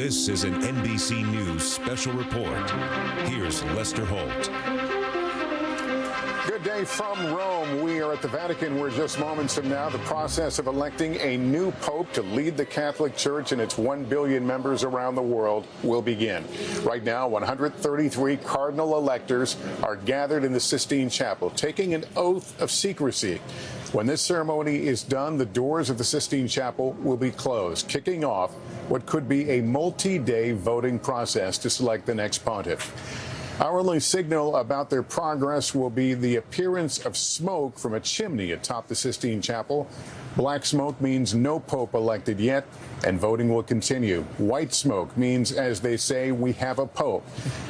This is an NBC News Special Report. Here's Lester Holt. Good day from Rome. We are at the Vatican where just moments from now the process of electing a new pope to lead the Catholic Church and its 1 billion members around the world will begin. Right now, 133 cardinal electors are gathered in the Sistine Chapel, taking an oath of secrecy. When this ceremony is done, the doors of the Sistine Chapel will be closed, kicking off what could be a multi-day voting process to select the next pontiff. Our only signal about their progress will be the appearance of smoke from a chimney atop the Sistine Chapel. Black smoke means no pope elected yet, and voting will continue. White smoke means, as they say, we have a pope.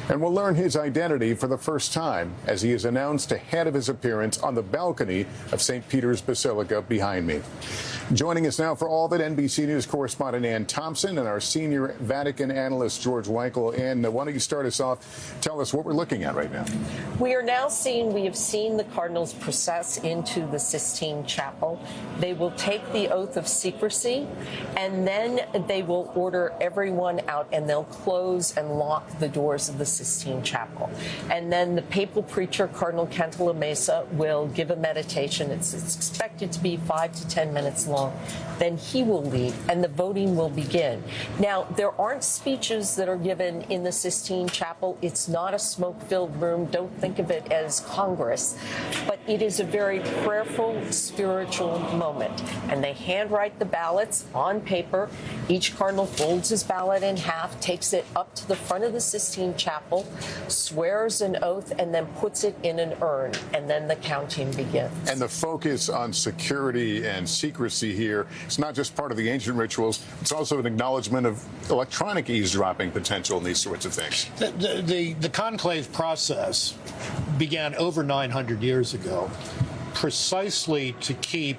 And we'll learn his identity for the first time as he is announced ahead of his appearance on the balcony of St. Peter's Basilica behind me. Joining us now for all of it, NBC News correspondent Ann Thompson and our senior Vatican analyst George Weichel. Ann, why don't you start us off? Tell us what we're looking at right now. We have seen the cardinals process into the Sistine Chapel. They will take the oath of secrecy, and then they will order everyone out, and they'll close and lock the doors of the Sistine Chapel. And then the papal preacher, Cardinal Cantalamessa, will give a meditation. It's expected to be 5 to 10 minutes long. Then he will lead, and the voting will begin. Now, there aren't speeches that are given in the Sistine Chapel. It's not a smoke-filled room. Don't think of it as Congress. But it is a very prayerful, spiritual moment. And they handwrite the ballots on paper. Each cardinal folds his ballot in half, takes it up to the front of the Sistine Chapel, swears an oath, and then puts it in an urn. And then the counting begins. And the focus on security and secrecy here, it's not just part of the ancient rituals, it's also an acknowledgement of electronic eavesdropping potential in these sorts of things. The conclave process began over 900 years ago, precisely to keep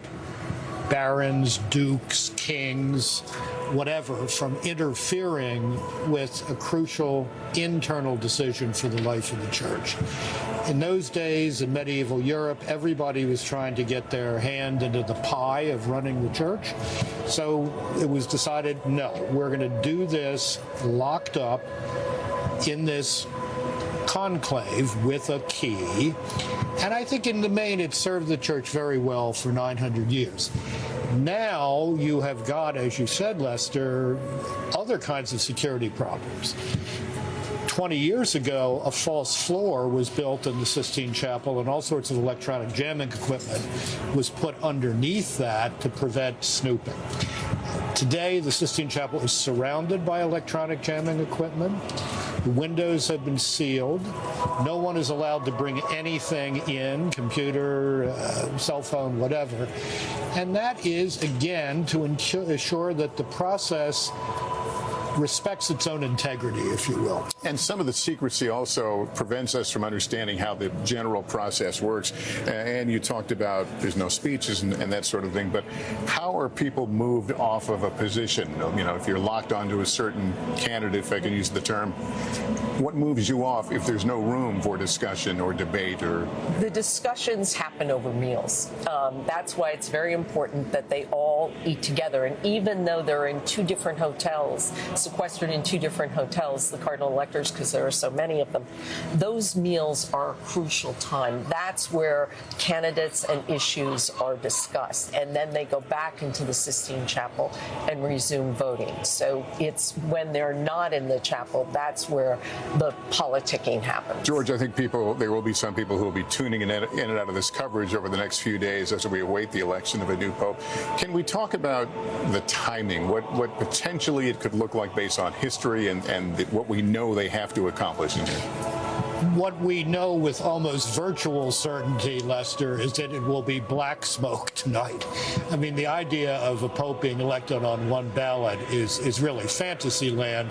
barons, dukes, kings, whatever, from interfering with a crucial internal decision for the life of the church. In those days, in medieval Europe, everybody was trying to get their hand into the pie of running the church. So it was decided, no, we're going to do this locked up in this conclave with a key. And I think in the main it served the church very well for 900 years. Now you have got, as you said, Lester, other kinds of security problems. 20 years ago, a false floor was built in the Sistine Chapel, and all sorts of electronic jamming equipment was put underneath that to prevent snooping. Today, the Sistine Chapel is surrounded by electronic jamming equipment. The windows have been sealed. No one is allowed to bring anything in, computer, cell phone, whatever. And that is, again, to ensure that the process respects its own integrity, if you will. And some of the secrecy also prevents us from understanding how the general process works. And you talked about there's no speeches and that sort of thing, but how are people moved off of a position? You know, if you're locked onto a certain candidate, if I can use the term, what moves you off if there's no room for discussion or debate? Or the discussions happen over meals. That's why it's very important that they all eat together. And even though they're in two different hotels, sequestered in two different hotels, the cardinal electors, because there are so many of them, those meals are a crucial time. That's where candidates and issues are discussed. And then they go back into the Sistine Chapel and resume voting. So it's when they're not in the chapel, that's where the politicking happens. George, I think there will be some people who will be tuning in and out of this coverage over the next few days as we await the election of a new pope. Can we talk about the timing, what potentially it could look like based on history and what we know they have to accomplish in here? What we know with almost virtual certainty, Lester, is that it will be black smoke tonight. I mean, the idea of a pope being elected on one ballot is really fantasy land,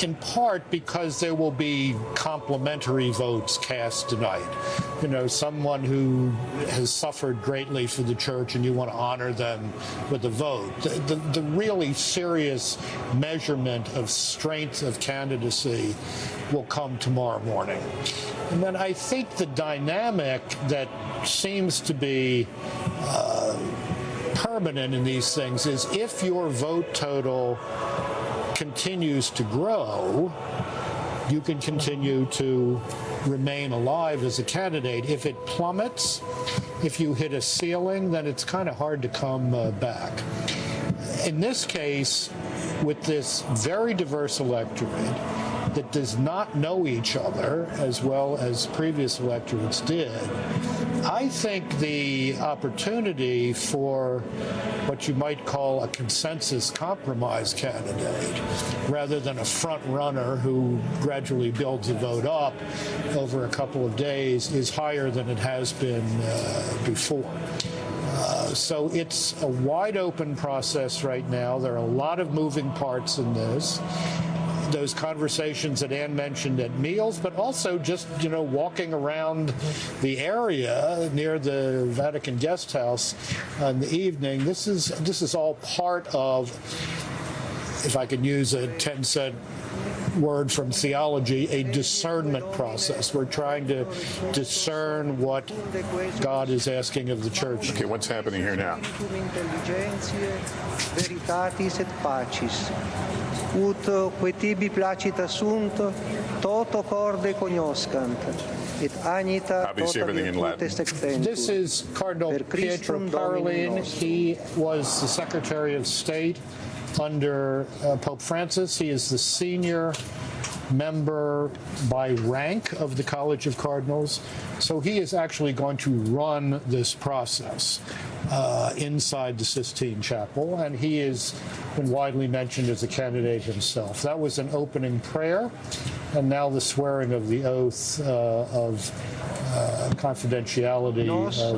in part because there will be complementary votes cast tonight. You know, someone who has suffered greatly for the church and you want to honor them with a vote. The really serious measurement of strength of candidacy will come tomorrow morning. And then I think the dynamic that seems to be permanent in these things is if your vote total continues to grow, you can continue to remain alive as a candidate. If it plummets, if you hit a ceiling, then it's kind of hard to come back. In this case, with this very diverse electorate that does not know each other as well as previous electorates did, I think the opportunity for what you might call a consensus compromise candidate, rather than a front runner who gradually builds a vote up over a couple of days, is higher than it has been before. So it's a wide open process right now. There are a lot of moving parts in this. Those conversations that Ann mentioned at meals, but also just, walking around the area near the Vatican Guest House in the evening. This is all part of, if I could use a 10-cent word from theology, a discernment process. We're trying to discern what God is asking of the church. Okay, what's happening here now? Veritatis et pacis. Ut que tibi placit assunto, toto corde cognoscant. Obviously, everything in Latin. This is Cardinal Pietro Parolin. He was the Secretary of State under Pope Francis. He is the senior member by rank of the College of Cardinals. So he is actually going to run this process inside the Sistine Chapel, and he has been widely mentioned as a candidate himself. That was an opening prayer, and now the swearing of the oath of confidentiality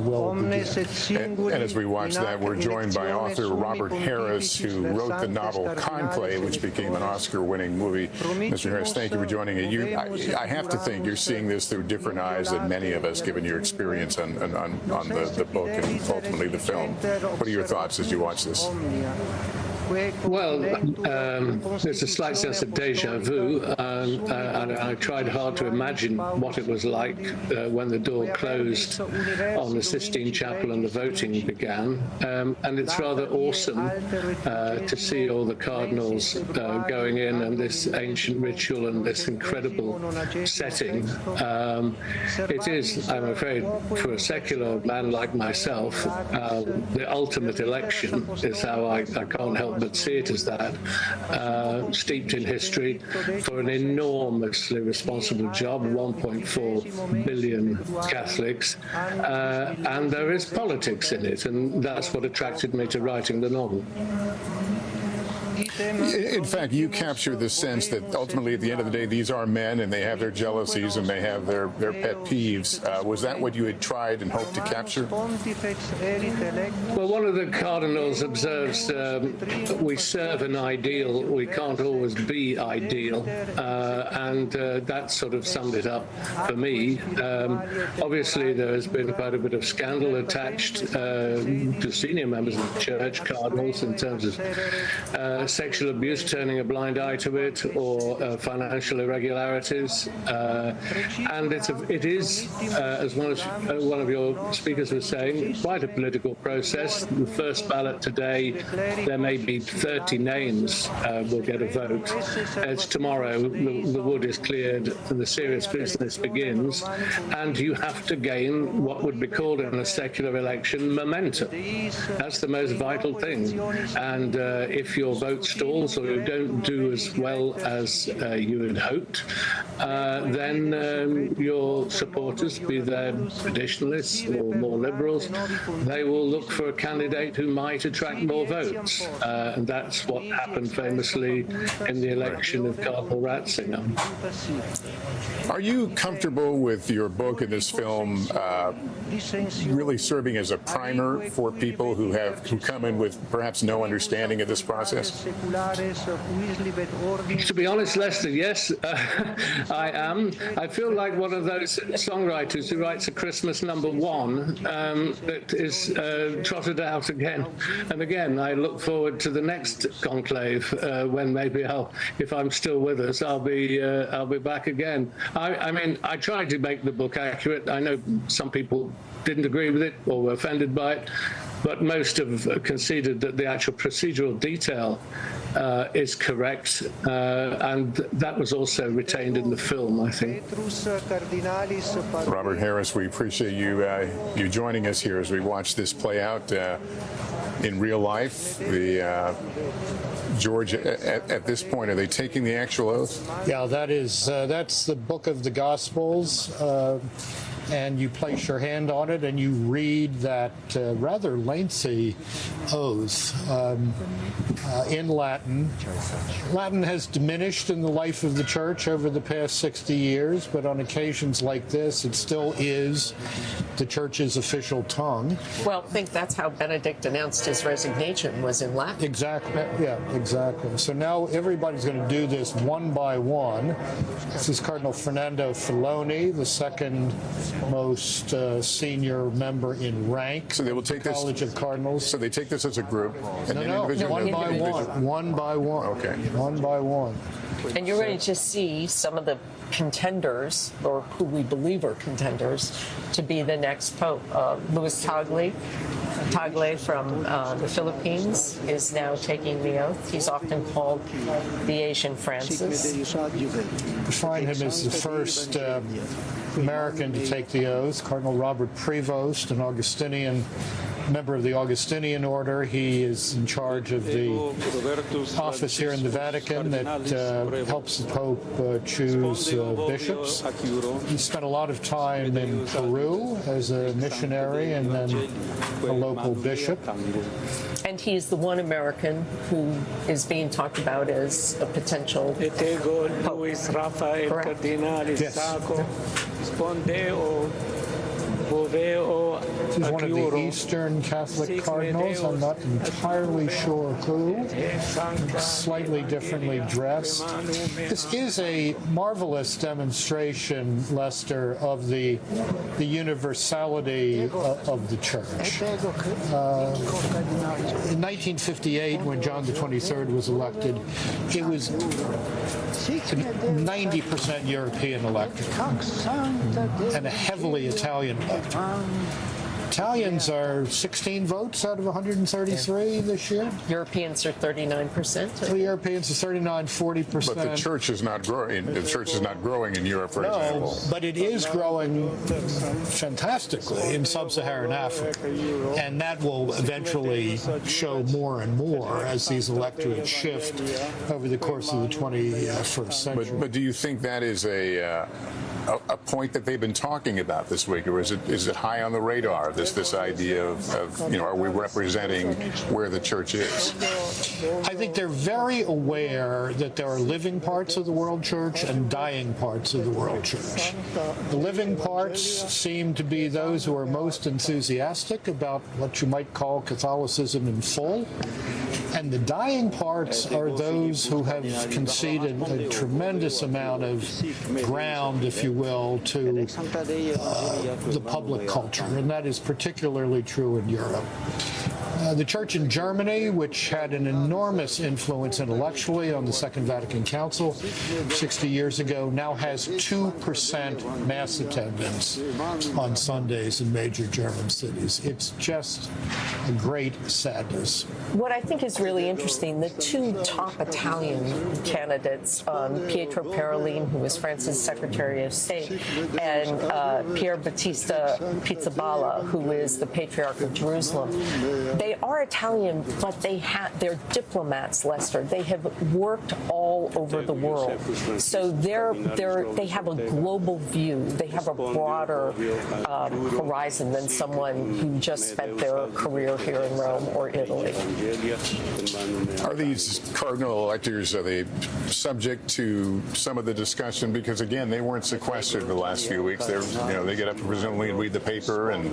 will begin. And as we watch that, we're joined by author Robert Harris, who wrote the novel Conclave, which became an Oscar-winning movie. Mr. Harris, thank you for joining me. I have to think you're seeing this through different eyes than many of us, given your experience on the book and ultimately the film. What are your thoughts as you watch this? Well, there's a slight sense of deja vu, and I tried hard to imagine what it was like when the door closed on the Sistine Chapel and the voting began. And it's rather awesome to see all the cardinals going in and this ancient ritual and this incredible setting. It is, I'm afraid, for a secular man like myself, the ultimate election is how I can't help but see it as that, steeped in history, for an enormously responsible job, 1.4 billion Catholics, and there is politics in it, and that's what attracted me to writing the novel. In fact, you capture the sense that ultimately, at the end of the day, these are men, and they have their jealousies and they have their pet peeves. Was that what you had tried and hoped to capture? Well, one of the cardinals observes, we serve an ideal, we can't always be ideal, and that sort of summed it up for me. Obviously, there has been quite a bit of scandal attached to senior members of the church, cardinals, in terms of sexual abuse, turning a blind eye to it, or financial irregularities. And it is, as one of your speakers was saying, quite a political process. The first ballot today, there may be 30 names will get a vote. It's tomorrow, the wood is cleared and the serious business begins, and you have to gain what would be called in a secular election momentum. That's the most vital thing. And if your vote stalls or you don't do as well as you had hoped, then your supporters, be they traditionalists or more liberals, they will look for a candidate who might attract more votes. And that's what happened famously in the election of Cardinal Ratzinger. Are you comfortable with your book and this film really serving as a primer for people who come in with perhaps no understanding of this process? To be honest, Lester, yes, I am. I feel like one of those songwriters who writes a Christmas #1 that is trotted out again and again. I look forward to the next conclave when maybe if I'm still with us, I'll be back again. I mean, I tried to make the book accurate. I know some people didn't agree with it or were offended by it, but most have conceded that the actual procedural detail is correct, and that was also retained in the film, I think. Robert Harris, we appreciate you joining us here as we watch this play out in real life. George, at this point, are they taking the actual oath? Yeah, that's the book of the Gospels. And you place your hand on it and you read that rather lengthy oath in Latin. Latin has diminished in the life of the church over the past 60 years, but on occasions like this, it still is the church's official tongue. Well, I think that's how Benedict announced his resignation, was in Latin. Exactly. Yeah, exactly. So now everybody's going to do this one by one. This is Cardinal Fernando Filoni, the second most senior member in rank. So they will take this College of Cardinals. So they take this as a group, and then No, one by one. One by one. Okay. One by one. And you're going to see some of the contenders, or who we believe are contenders, to be the next pope. Luis Tagle from the Philippines is now taking the oath. He's often called the Asian Francis. Define him as the first American to take the oath. Cardinal Robert Prevost, an Augustinian member of the Augustinian order. He is in charge of the office here in the Vatican that helps the Pope choose bishops. He spent a lot of time in Peru as a missionary and then a local bishop. And he's the one American who is being talked about as a potential pope. Correct. Yes. He's one of the Eastern Catholic cardinals. I'm not entirely sure who. Slightly differently dressed. This is a marvelous demonstration, Lester, of the universality of the Church. In 1958, when John the 23rd was elected, it was 90% European electorate and a heavily Italian electorate. Italians are 16 votes out of 133 this year. Europeans are 39%. The Europeans are 39, 40%. But the church is not growing. The church is not growing in Europe, for example. But it is growing fantastically in sub-Saharan Africa, and that will eventually show more and more as these electorates shift over the course of the 21st century. But do you think that is a point that they've been talking about this week, or is it high on the radar? This idea of are we representing where the church is? I think they're very aware that there are living parts of the world church and dying parts of the world church. The living parts seem to be those who are most enthusiastic about what you might call Catholicism in full. And the dying parts are those who have conceded a tremendous amount of ground, if you will, to the public culture, and that is particularly true in Europe. The church in Germany, which had an enormous influence intellectually on the Second Vatican Council 60 years ago, now has 2% mass attendance on Sundays in major German cities. It's just a great sadness. What I think is really interesting, the two top Italian candidates, Pietro Parolin, who was France's Secretary of State, and Pier Battista Pizzaballa, who is the Patriarch of Jerusalem, they are Italian, but they're diplomats, Lester. They have worked all over the world. So they have a global view. They have a broader horizon than someone who just spent their career here in Rome or Italy. Are these cardinal electors, are they subject to some of the discussion? Because again, they weren't sequestered the last few weeks. They get up to presumably read the paper, and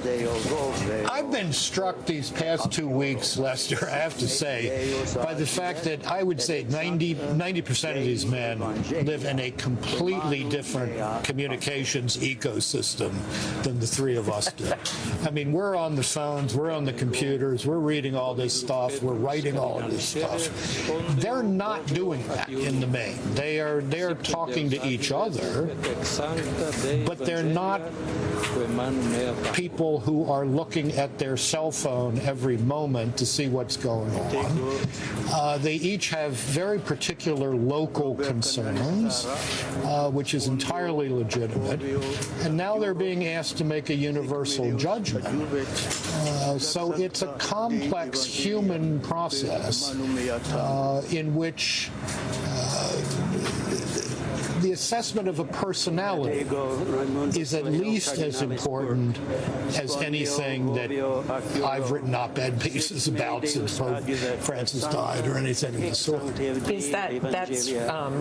I've been struck these past 2 weeks, Lester, I have to say, by the fact that I would say 90% 90% of these men live in a completely different communications ecosystem than the three of us do. I mean, we're on the phones, we're on the computers, we're reading all this stuff, we're writing all of this stuff. They're not doing that in the main. They're talking to each other, but they're not people who are looking at their cell phone every moment to see what's going on. They each have very particular local concerns, which is entirely legitimate, and now they're being asked to make a universal judgment. So it's a complex human process in which the assessment of a personality is at least as important as anything that I've written op-ed pieces about since Pope Francis died or anything of the sort. That's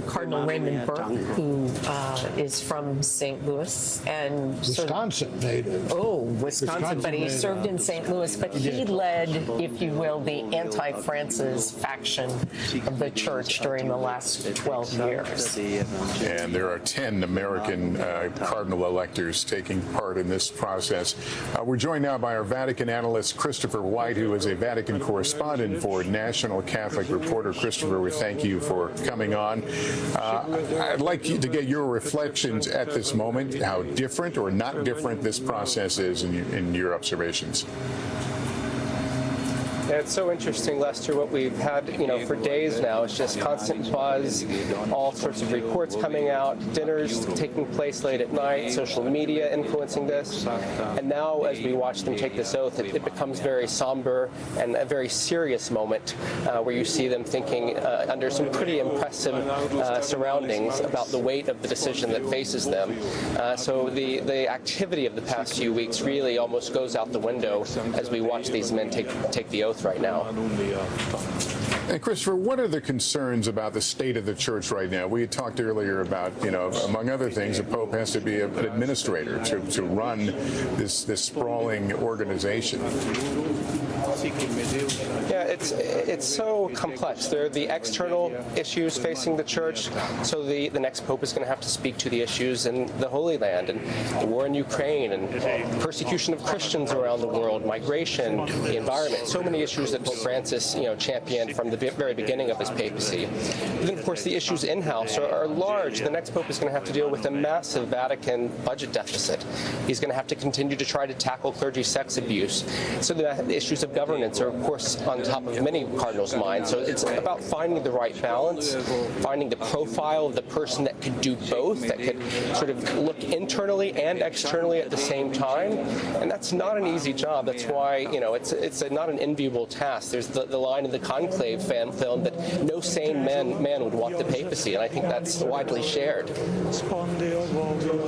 Cardinal Raymond Burke, who is from St. Louis and Wisconsin native. Wisconsin, but he served in St. Louis. But he led, if you will, the anti-Francis faction of the church during the last 12 years. And there are 10 American cardinal electors taking part in this process. We're joined now by our Vatican analyst, Christopher White, who is a Vatican correspondent for National Catholic Reporter. Christopher, we thank you for coming on. I'd like you to get your reflections at this moment, how different or not different this process is in your observations. Yeah, it's so interesting, Lester, what we've had, for days now. It's just constant buzz, all sorts of reports coming out, dinners taking place late at night, social media influencing this. And now, as we watch them take this oath, it becomes very somber and a very serious moment where you see them thinking under some pretty impressive surroundings about the weight of the decision that faces them. So the activity of the past few weeks really almost goes out the window as we watch these men take the oath right now. And Christopher, what are the concerns about the state of the church right now? We had talked earlier about, among other things, the Pope has to be an administrator to run this sprawling organization. Yeah, it's so complex. There are the external issues facing the church. So the next pope is going to have to speak to the issues in the Holy Land and the war in Ukraine and persecution of Christians around the world, migration, the environment. So many issues that Pope Francis, championed from the very beginning of his papacy. But then, of course, the issues in-house are large. The next pope is going to have to deal with a massive Vatican budget deficit. He's going to have to continue to try to tackle clergy sex abuse. So the issues of governance are, of course, on top of many cardinals' minds. So it's about finding the right balance, finding the profile of the person that could do both, that could sort of look internally and externally at the same time. And that's not an easy job. That's why, it's not an enviable task. There's the line in the Conclave fan film that no sane man would want the papacy, and I think that's widely shared.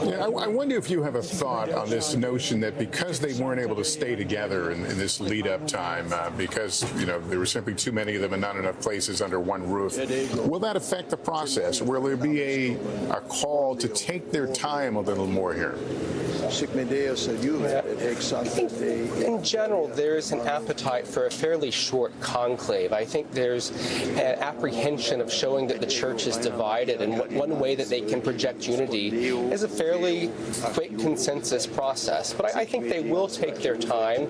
Yeah, I wonder if you have a thought on this notion that because they weren't able to stay together in this lead-up time, because there were simply too many of them and not enough places under one roof, will that affect the process? Will there be a call to take their time a little more here? I think in general there's an appetite for a fairly short conclave. I think there's an apprehension of showing that the church is divided, and one way that they can project unity is a fairly quick consensus process. But I think they will take their time.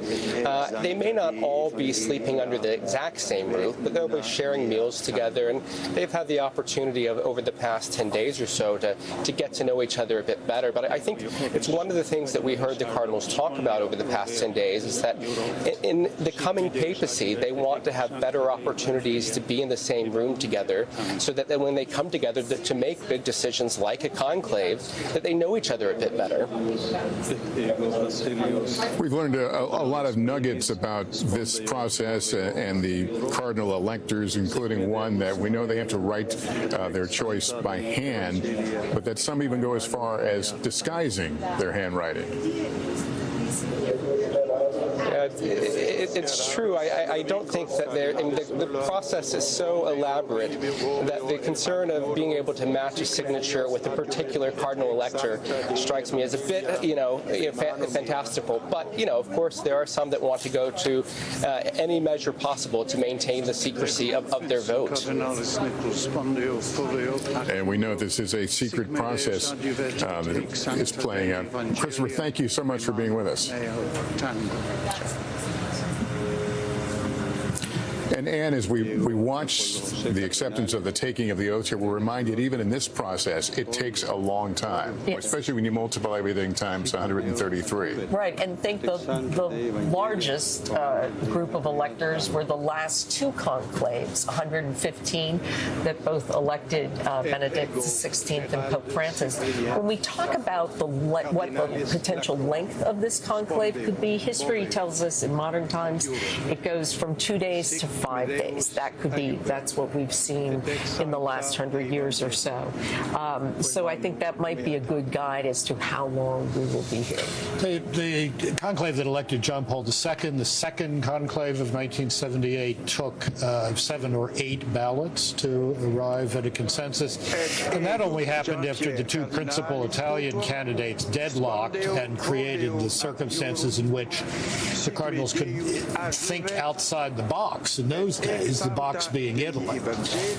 They may not all be sleeping under the exact same roof, but they'll be sharing meals together, and they've had the opportunity over the past 10 days or so to get to know each other a bit better. But I think it's one of the things that we heard the cardinals talk about over the past 10 days is that in the coming papacy, they want to have better opportunities to be in the same room together so that when they come together to make big decisions like a conclave, that they know each other a bit better. We've learned a lot of nuggets about this process and the cardinal electors, including one that we know they have to write their choice by hand, but that some even go as far as disguising their handwriting. It's true. I don't think that the process is so elaborate that the concern of being able to match a signature with a particular cardinal elector strikes me as a bit, fantastical. But, of course, there are some that want to go to any measure possible to maintain the secrecy of their vote. And we know this is a secret process that is playing out. Christopher, thank you so much for being with us. And Anne, as we watch the acceptance of the taking of the oath here, we're reminded even in this process, it takes a long time, especially when you multiply everything times 133. Right, and think the largest group of electors were the last two conclaves, 115, that both elected Benedict XVI and Pope Francis. When we talk about what the potential length of this conclave could be, history tells us in modern times it goes from 2 days to 5 days. That's what we've seen in the last 100 years or so. So I think that might be a good guide as to how long we will be here. The conclave that elected John Paul II, the second conclave of 1978, took 7 or 8 ballots to arrive at a consensus. And that only happened after the two principal Italian candidates deadlocked and created the circumstances in which the cardinals could think outside the box. In those days, the box being Italy.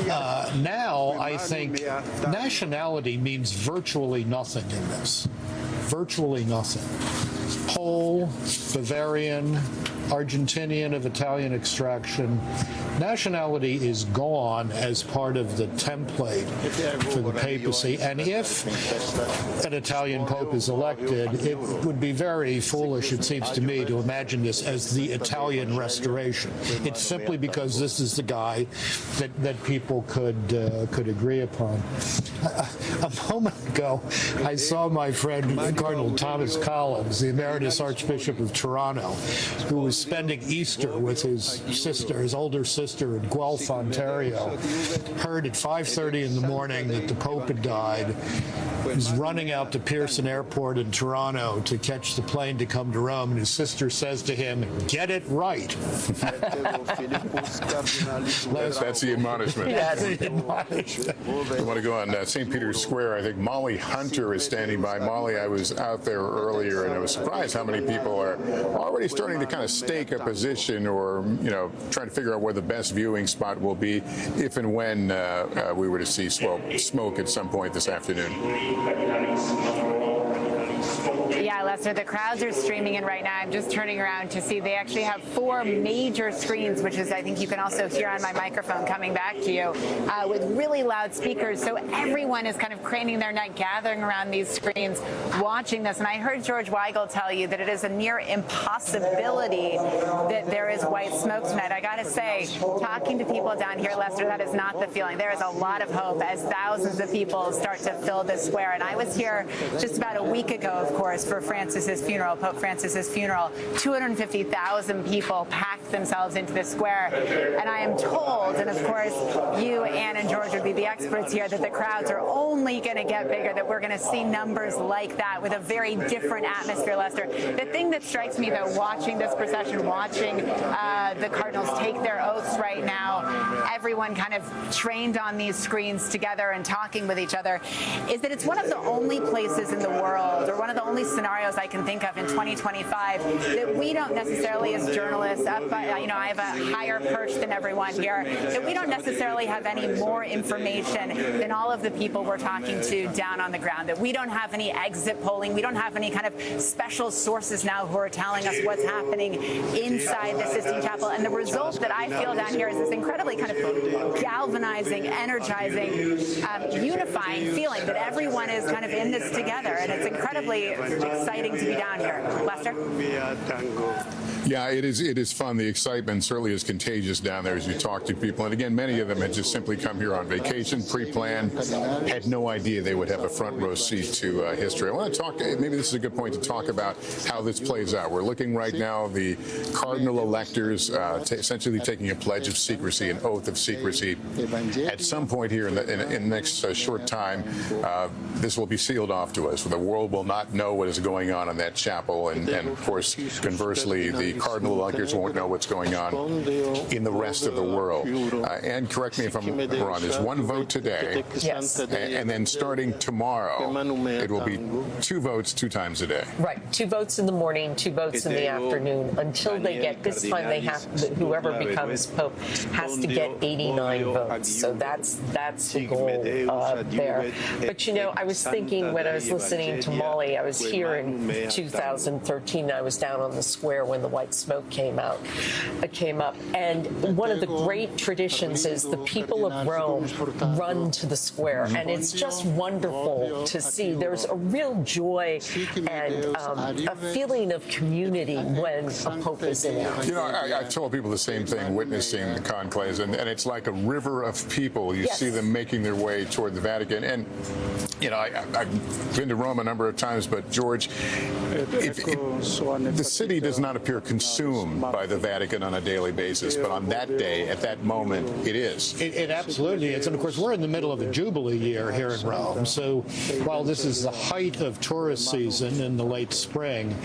Now, I think nationality means virtually nothing in this. Virtually nothing. Pole, Bavarian, Argentinian of Italian extraction. Nationality is gone as part of the template for the papacy. And if an Italian pope is elected, it would be very foolish, it seems to me, to imagine this as the Italian restoration. It's simply because this is the guy that people could agree upon. A moment ago, I saw my friend Cardinal Thomas Collins, the Emeritus Archbishop of Toronto, who was spending Easter with his sister, his older sister in Guelph, Ontario. Heard at 5:30 in the morning that the Pope had died. He's running out to Pearson Airport in Toronto to catch the plane to come to Rome, and his sister says to him, "Get it right." That's the admonishment. Yes. I want to go on St. Peter's Square. I think Molly Hunter is standing by. Molly, I was out there earlier, and I was surprised how many people are already starting to kind of stake a position or, trying to figure out where the best viewing spot will be if and when we were to see smoke at some point this afternoon. Yeah, Lester, the crowds are streaming in right now. I'm just turning around to see they actually have 4 major screens, which is, I think you can also hear on my microphone coming back to you, with really loud speakers. So everyone is kind of craning their neck, gathering around these screens, watching this. And I heard George Weigel tell you that it is a near impossibility that there is white smoke tonight. I got to say, talking to people down here, Lester, that is not the feeling. There is a lot of hope as thousands of people start to fill this square. And I was here just about a week ago, of course, for Francis's funeral, Pope Francis's funeral. 250,000 people packed themselves into the square. And I am told, and of course, you, Anne, and George would be the experts here, that the crowds are only going to get bigger, that we're going to see numbers like that with a very different atmosphere, Lester. The thing that strikes me, though, watching this procession, watching the cardinals take their oaths right now, everyone kind of trained on these screens together and talking with each other, is that it's one of the only places in the world, or one of the only scenarios I can think of in 2025 that we don't necessarily, as journalists, I have a higher perch than everyone here, that we don't necessarily have any more information than all of the people we're talking to down on the ground, that we don't have any exit polling, we don't have any kind of special sources now who are telling us what's happening inside the Sistine Chapel. And the result that I feel down here is this incredibly kind of galvanizing, energizing, unifying feeling that everyone is kind of in this together. And it's incredibly exciting to be down here. Lester? Yeah, it is fun. The excitement certainly is contagious down there as you talk to people. And again, many of them had just simply come here on vacation, pre-planned, had no idea they would have a front row seat to history. I want to talk, maybe this is a good point to talk about how this plays out. We're looking right now, the cardinal electors essentially taking a pledge of secrecy, an oath of secrecy. At some point here in the next short time, this will be sealed off to us. The world will not know know what is going on in that chapel, and of course, conversely, the cardinal electors won't know what's going on in the rest of the world. And correct me if I'm wrong, there's one vote today, Yes. and then starting tomorrow, it will be 2 votes 2 times a day. Right, 2 votes in the morning, 2 votes in the afternoon, until they get, this time they have, whoever becomes Pope has to get 89 votes. So that's the goal there. But you know, I was thinking when I was listening to Molly, I was here in 2013, I was down on the square when the white smoke came up. And one of the great traditions is the people of Rome run to the square. And it's just wonderful to see. There's a real joy and a feeling of community when a pope is in there. You know, I've told people the same thing witnessing the conclaves, and it's like a river of people. You see them making their way toward the Vatican. And, you know, I've been to Rome a number of times, but George, the city does not appear consumed by the Vatican on a daily basis, but on that day, at that moment, it is. It absolutely is. And of course, we're in the middle of a Jubilee year here in Rome. So while this is the height of tourist season in the late spring,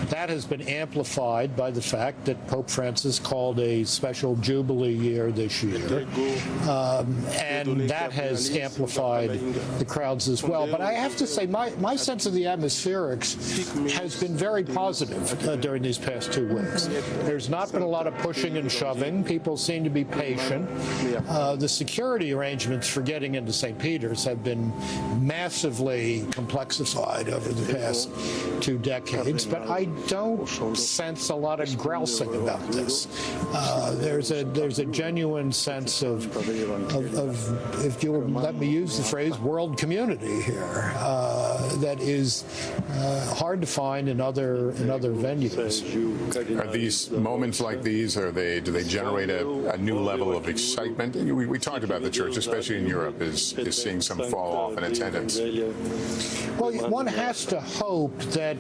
that has been amplified by the fact that Pope Francis called a special Jubilee year this year. And that has amplified the crowds as well. But I have to say, my sense of the atmospherics has been very positive during these past 2 weeks. There's not been a lot of pushing and shoving. People seem to be patient. The security arrangements for getting into St. Peter's have been massively complexified over the past 2 decades, but I don't sense a lot of grousing about this. There's a genuine sense of if you'll let me use the phrase, world community here that is hard to find in other venues. Are these moments like these, do they generate a new level of excitement? We talked about the church, especially in Europe, is seeing some fall off in attendance. Well, one has to hope that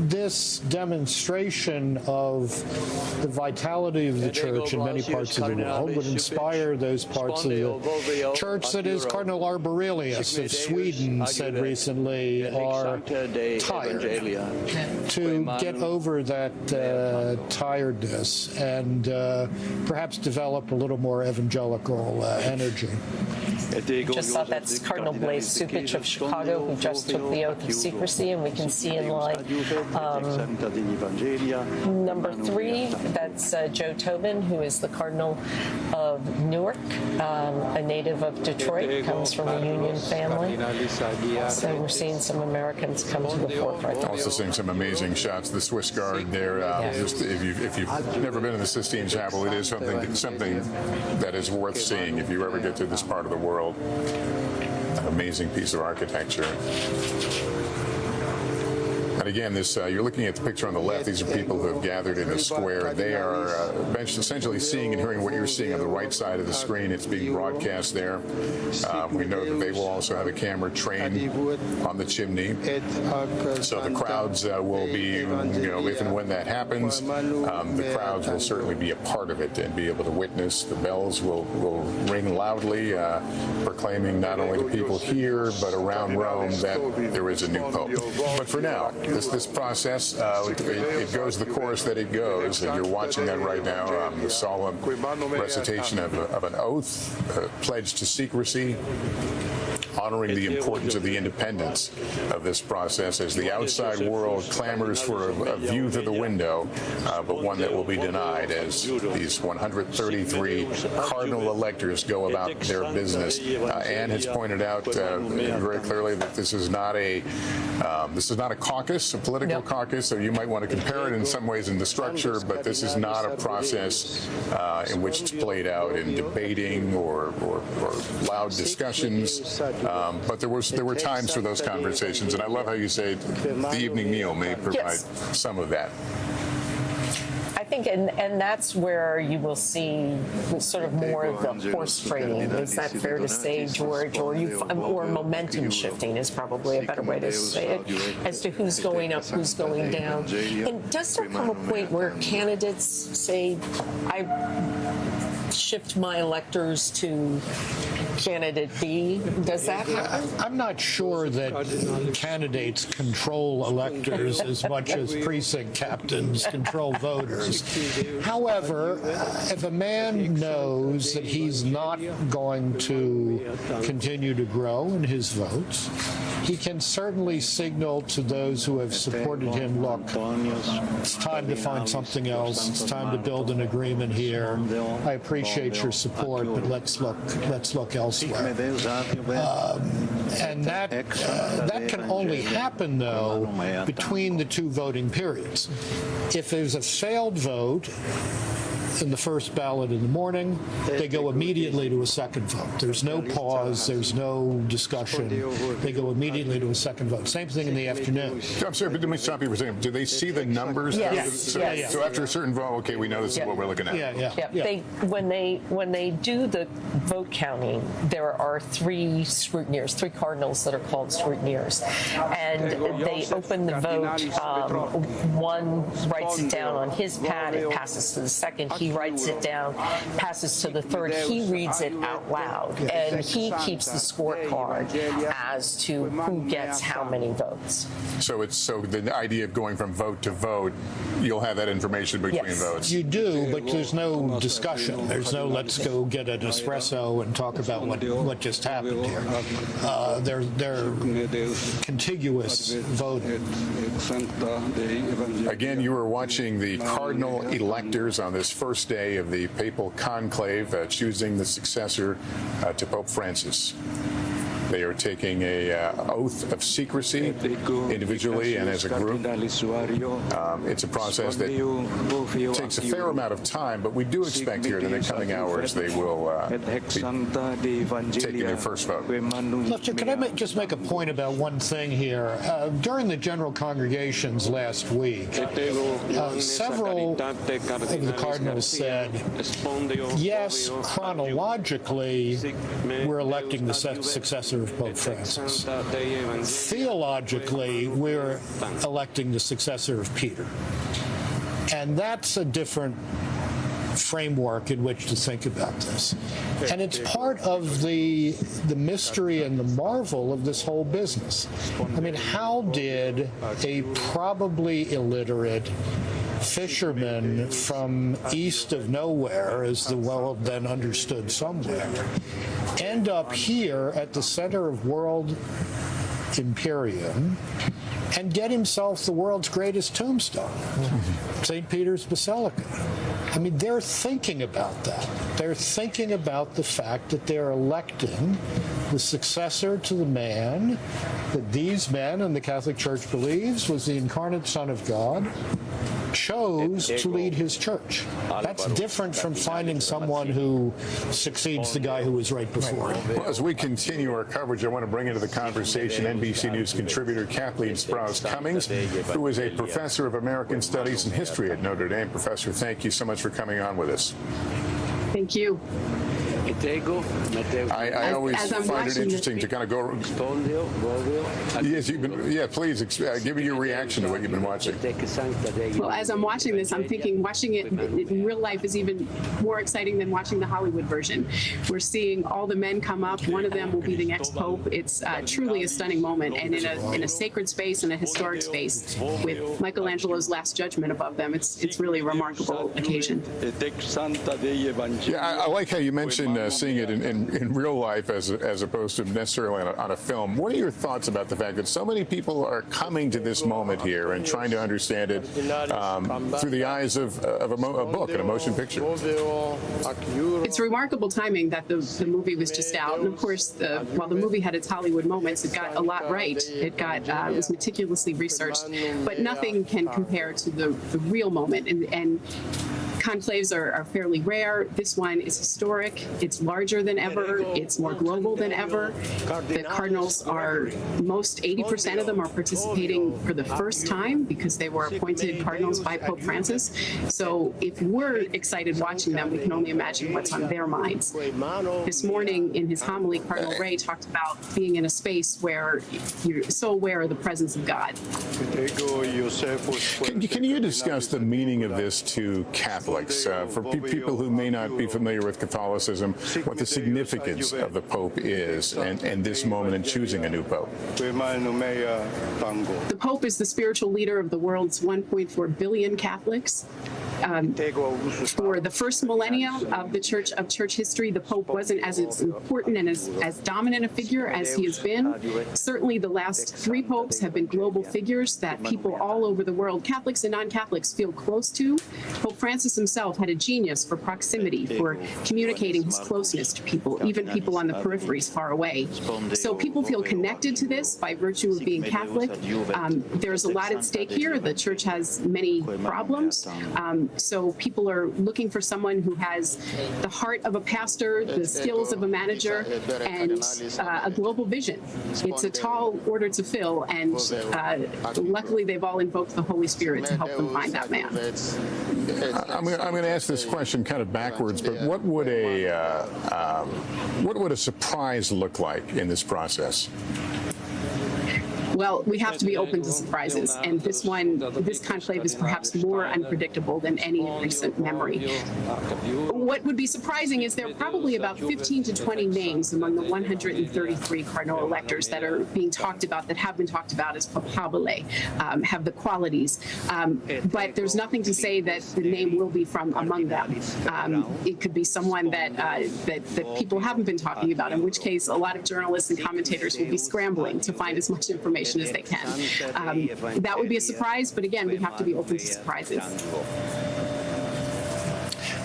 this demonstration of the vitality of the church in many parts of the world would inspire those parts of the church that, as Cardinal Arborelius of Sweden said recently, are tired, to get over that tiredness and perhaps develop a little more evangelical energy. Just thought that's Cardinal Blaise Cupich of Chicago, who just took the oath of secrecy, and we can see in line number 3, that's Joe Tobin, who is the Cardinal of Newark, a native of Detroit, comes from a Union family. So we're seeing some Americans come to the forefront. Also seeing some amazing shots. The Swiss Guard there. Just if you've never been in the Sistine Chapel, it is something that is worth seeing if you ever get to this part of the world. An amazing piece of architecture. And again, you're looking at the picture on the left. These are people who have gathered in a square. They are essentially seeing and hearing what you're seeing on the right side of the screen. It's being broadcast there. We know that they will also have a camera trained on the chimney. So the crowds will be, if and when that happens, the crowds will certainly be a part of it and be able to witness. The bells will ring loudly, proclaiming not only to people here, but around Rome that there is a new pope. But for now, this process, it goes the course that it goes, and you're watching that right now, the solemn recitation of an oath, a pledge to secrecy, honoring the importance of the independence of this process as the outside world clamors for a view through the window, but one that will be denied as these 133 cardinal electors go about their business. Anne has pointed out very clearly that this is not a caucus, a political caucus, so you might want to compare it in some ways in the structure, but this is not a process in which it's played out in debating or loud discussions. But there were times for those conversations, and I love how you say the evening meal may provide some of that. I think, and that's where you will see sort of more of the horse trading. Is that fair to say, George? Or momentum shifting is probably a better way to say it, as to who's going up, who's going down. And does there come a point where candidates say, I shift my electors to candidate B. Does that happen? I'm not sure that candidates control electors as much as precinct captains control voters. However, if a man knows that he's not going to continue to grow in his votes, he can certainly signal to those who have supported him, look, it's time to find something else. It's time to build an agreement here. I appreciate your support, but let's look elsewhere. And that can only happen, though, between the two voting periods. If there's a failed vote in the first ballot in the morning, they go immediately to a second vote. There's no pause. There's no discussion. They go immediately to a second vote. Same thing in the afternoon. I'm sorry, but let me stop you for a second. Do they see the numbers? Yes. So after a certain vote, okay, we know this is what we're looking at. Yeah. When they do the vote counting, there are three scrutineers, three cardinals that are called scrutineers, and they open the vote. One writes it down on his pad. It passes to the second. He writes it down, passes to the third. He reads it out loud, and he keeps the scorecard as to who gets how many votes. So the idea of going from vote to vote, you'll have that information between votes. You do, but there's no discussion. There's no let's go get an espresso and talk about what just happened here. They're contiguous voting. Again, you are watching the cardinal electors on this first day of the papal conclave, choosing the successor to Pope Francis. They are taking a oath of secrecy individually and as a group. It's a process that takes a fair amount of time, but we do expect here that in the coming hours they will be taking their first vote. Lester, can I just make a point about one thing here? During the general congregations last week, several of the cardinals said, yes, chronologically, we're electing the successor of Pope Francis. Theologically, we're electing the successor of Peter. And that's a different framework in which to think about this. And it's part of the mystery and the marvel of this whole business. I mean, how did a probably illiterate fisherman from east of nowhere, as the world then understood somewhere, end up here at the center of world imperium and get himself the world's greatest tombstone, St. Peter's Basilica? I mean, they're thinking about that. They're thinking about the fact that they're electing the successor to the man that these men and the Catholic Church believes was the incarnate Son of God, chose to lead his church. That's different from finding someone who succeeds the guy who was right before him. Well, as we continue our coverage, I want to bring into the conversation NBC News contributor Kathleen Sprouse-Cummings, who is a professor of American Studies and History at Notre Dame. Professor, thank you so much for coming on with us. Thank you. I always find it interesting to kind of go. Yes, please give me your reaction to what you've been watching. Well, as I'm watching this, I'm thinking watching it in real life is even more exciting than watching the Hollywood version. We're seeing all the men come up. One of them will be the next pope. It's truly a stunning moment, and in a sacred space and a historic space with Michelangelo's Last Judgment above them. It's really a remarkable occasion. Yeah, I like how you mentioned seeing it in real life as opposed to necessarily on a film. What are your thoughts about the fact that so many people are coming to this moment here and trying to understand it through the eyes of a book and a motion picture? It's remarkable timing that the movie was just out, and of course, while the movie had its Hollywood moments, it got a lot right. It was meticulously researched, but nothing can compare to the real moment. And conclaves are fairly rare. This one is historic. It's larger than ever. It's more global than ever. The cardinals most 80% of them are participating for the first time because they were appointed cardinals by Pope Francis. So if we're excited watching them, we can only imagine what's on their minds. This morning in his homily, Cardinal Ray talked about being in a space where you're so aware of the presence of God. Can you discuss the meaning of this to Catholics? Catholics, for people who may not be familiar with Catholicism, what the significance of the Pope is and this moment in choosing a new Pope? The Pope is the spiritual leader of the world's 1.4 billion Catholics. For the first millennia of church history, the Pope wasn't as important and as dominant a figure as he has been. Certainly the last 3 popes have been global figures that people all over the world, Catholics and non-Catholics, feel close to. Pope Francis himself had a genius for proximity, for communicating his closeness to people, even people on the peripheries far away. So people feel connected to this by virtue of being Catholic. There's a lot at stake here. The church has many problems. So people are looking for someone who has the heart of a pastor, the skills of a manager, and a global vision. It's a tall order to fill, and luckily they've all invoked the Holy Spirit to help them find that man. I'm going to ask this question kind of backwards, but what would a surprise look like in this process? Well, we have to be open to surprises, and this conclave is perhaps more unpredictable than any in recent memory. What would be surprising is there are probably about 15 to 20 names among the 133 cardinal electors that are being talked about, that have been talked about as papabile, have the qualities. But there's nothing to say that the name will be from among them. It could be someone that people haven't been talking about, in which case a lot of journalists and commentators will be scrambling to find as much information as they can. That would be a surprise, but again, we have to be open to surprises.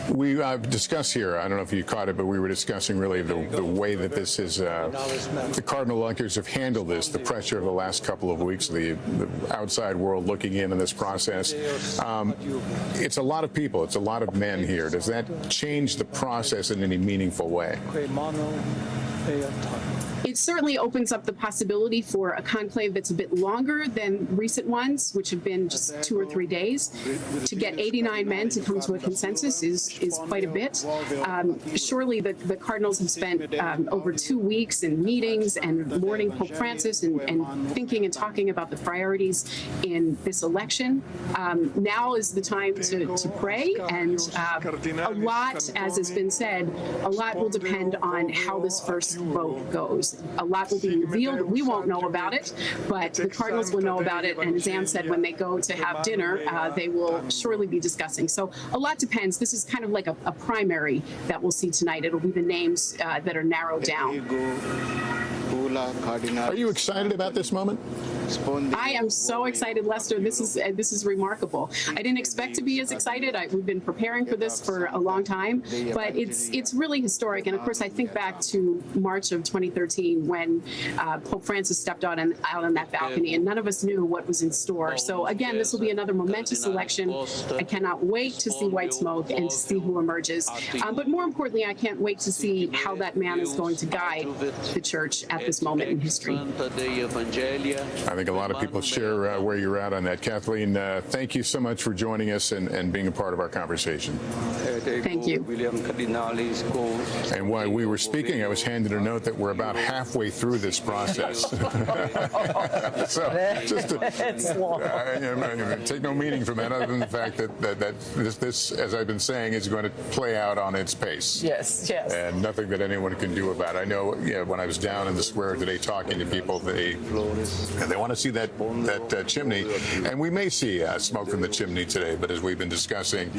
We discussed here, I don't know if you caught it, but we were discussing really the way that this is, the cardinal electors have handled this, the pressure of the last couple of weeks, the outside world looking in on this process. It's a lot of people, it's a lot of men here. Does that change the process in any meaningful way? It certainly opens up the possibility for a conclave that's a bit longer than recent ones, which have been just 2 or 3 days. To get 89 men to come to a consensus is quite a bit. Surely the cardinals have spent over 2 weeks in meetings and mourning Pope Francis and thinking and talking about the priorities in this election. Now is the time to pray, and a lot, as has been said, a lot will depend on how this first vote goes. A lot will be revealed. We won't know about it, but the cardinals will know about it. And as Anne said, when they go to have dinner, they will surely be discussing. So a lot depends. This is kind of like a primary that we'll see tonight. It'll be the names that are narrowed down. Are you excited about this moment? I am so excited, Lester. This is remarkable. I didn't expect to be as excited. We've been preparing for this for a long time, but it's really historic. And of course, I think back to March of 2013 when Pope Francis stepped out on that balcony, and none of us knew what was in store. So again, this will be another momentous election. I cannot wait to see white smoke and to see who emerges. But more importantly, I can't wait to see how that man is going to guide the church at this moment in history. I think a lot of people share where you're at on that. Kathleen, thank you so much for joining us and being a part of our conversation. Thank you. And while we were speaking, I was handed a note that we're about halfway through this process. So just take no meaning from that other than the fact that this, as I've been saying, is going to play out on its pace. Yes. And nothing that anyone can do about it. I know when I was down in the square today talking to people, they want to see that chimney, and we may see smoke from the chimney today, but as we've been discussing,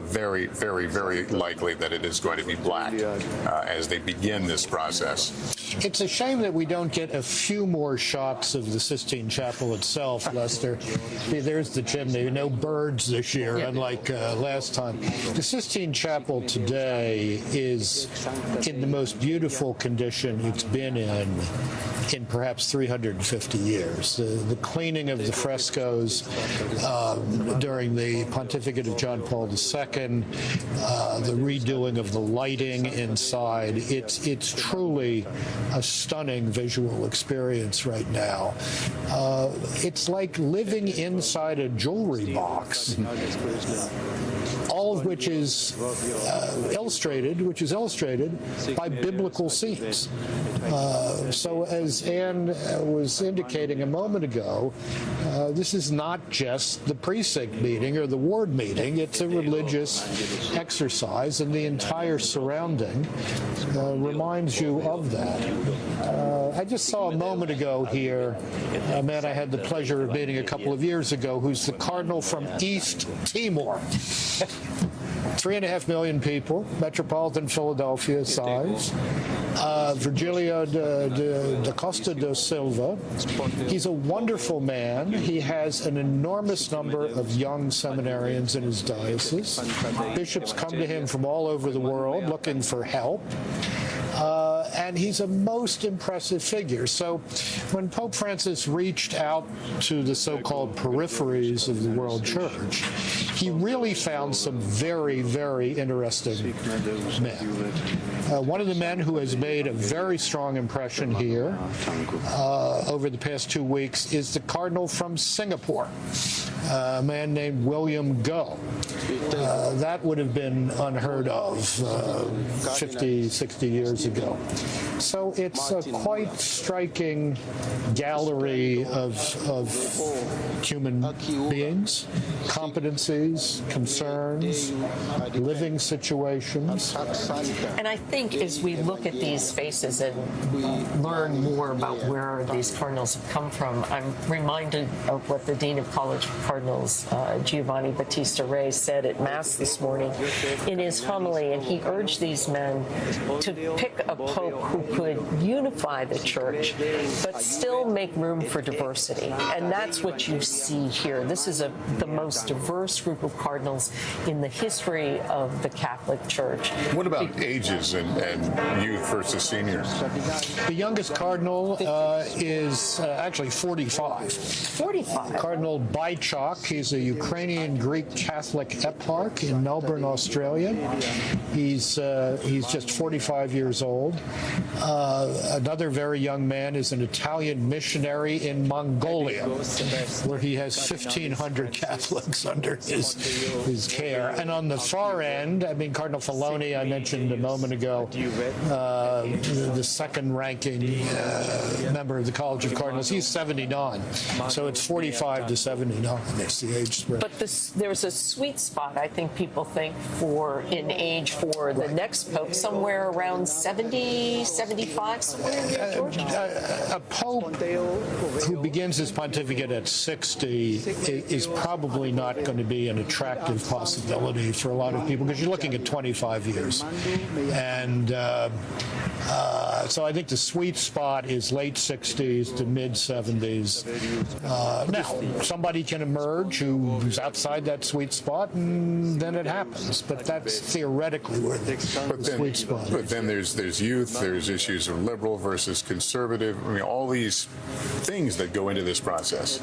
very, very, very likely that it is going to be black as they begin this process. It's a shame that we don't get a few more shots of the Sistine Chapel itself, Lester. There's the chimney. No birds this year, unlike last time. The Sistine Chapel today is in the most beautiful condition it's been in perhaps 350 years. The cleaning of the frescoes during the pontificate of John Paul II, the redoing of the lighting inside, it's truly a stunning visual experience right now. It's like living inside a jewelry box, all of which is illustrated by biblical scenes. So as Anne was indicating a moment moment ago, this is not just the precinct meeting or the ward meeting. It's a religious exercise, and the entire surrounding reminds you of that. I just saw a moment ago here a man I had the pleasure of meeting a couple of years ago who's the cardinal from East Timor. 3.5 million people, metropolitan Philadelphia size. Virgilio da Costa da Silva. He's a wonderful man. He has an enormous number of young seminarians in his diocese. Bishops come to him from all over the world looking for help. And he's a most impressive figure. So when Pope Francis reached out to the so-called peripheries of the world church, he really found some very, very interesting men. One of the men who has made a very strong impression here over the past 2 weeks is the cardinal from Singapore, a man named William Goh. That would have been unheard of 50, 60 years ago. So it's a quite striking gallery of human beings, competencies, concerns, living situations. And I think as we look at these faces and learn more about where these cardinals have come from, I'm reminded of what the Dean of College of Cardinals, Giovanni Battista Re, said at Mass this morning in his homily, and he urged these men to pick a pope who could unify the church, but still make room for diversity. And that's what you see here. This is the most diverse group of cardinals in the history of the Catholic Church. What about ages and youth versus seniors? The youngest cardinal is actually 45. 45. Cardinal Bychok. He's a Ukrainian Greek Catholic eparch in Melbourne, Australia. He's just 45 years old. Another very young man is an Italian missionary in Mongolia, where he has 1,500 Catholics under his care. And on the far end, I mean, Cardinal Filoni, I mentioned a moment ago, the second-ranking member of the College of Cardinals, he's 79. So it's 45 to 79. That's the age spread. But there's a sweet spot, I think people think, in age for the next pope, somewhere around 70, 75, somewhere in there, George? A pope who begins his pontificate at 60 is probably not going to be an attractive possibility for a lot of people, because you're looking at 25 years. And so I think the sweet spot is late 60s to mid 70s. Now, somebody can emerge who's outside that sweet spot, and then it happens. But that's theoretically where the sweet spot is. But then there's youth, there's issues of liberal versus conservative. I mean, all these things that go into this process.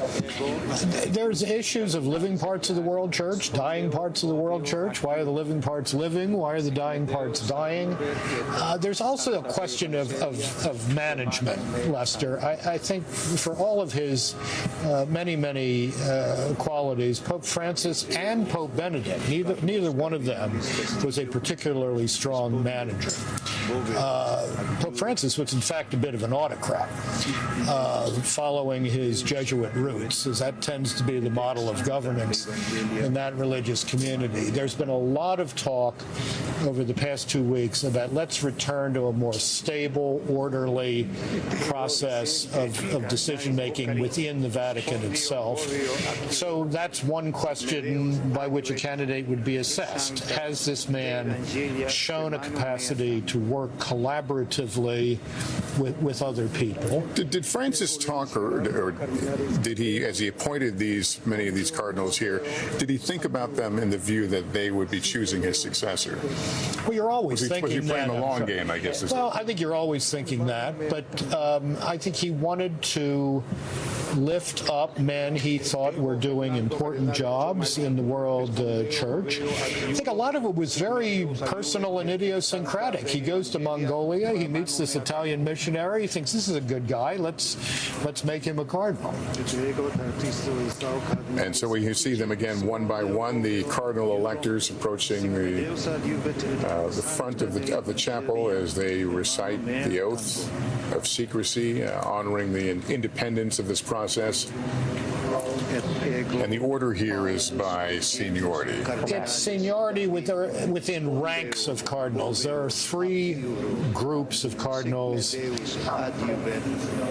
There's issues of living parts of the world church, dying parts of the world church. Why are the living parts living? Why are the dying parts dying? There's also a question of management, Lester. I think for all of his many qualities, Pope Francis and Pope Benedict, neither one of them was a particularly strong manager. Pope Francis was in fact a bit of an autocrat, following his Jesuit roots, as that tends to be the model of governance in that religious community. There's been a lot of talk over the past 2 weeks about let's return to a more stable, orderly process of decision-making within the Vatican itself. So that's one question by which a candidate would be assessed. Has this man shown a capacity to work collaboratively with other people? Did Francis talk, or did he, as he appointed many of these cardinals here, did he think about them in the view that they would be choosing his successor? Well, you're always thinking that. Was he playing the long game, I guess? Well, I think you're always thinking that, but I think he wanted to lift up men he thought were doing important jobs in the world church. I think a lot of it was very personal and idiosyncratic. He goes to Mongolia, he meets this Italian missionary, he thinks this is a good guy, let's make him a cardinal. And so when you see them again one by one, the cardinal electors approaching the front of the chapel as they recite the oath. of secrecy, honoring the independence of this process. And the order here is by seniority. It's seniority within ranks of cardinals. There are three groups of cardinals.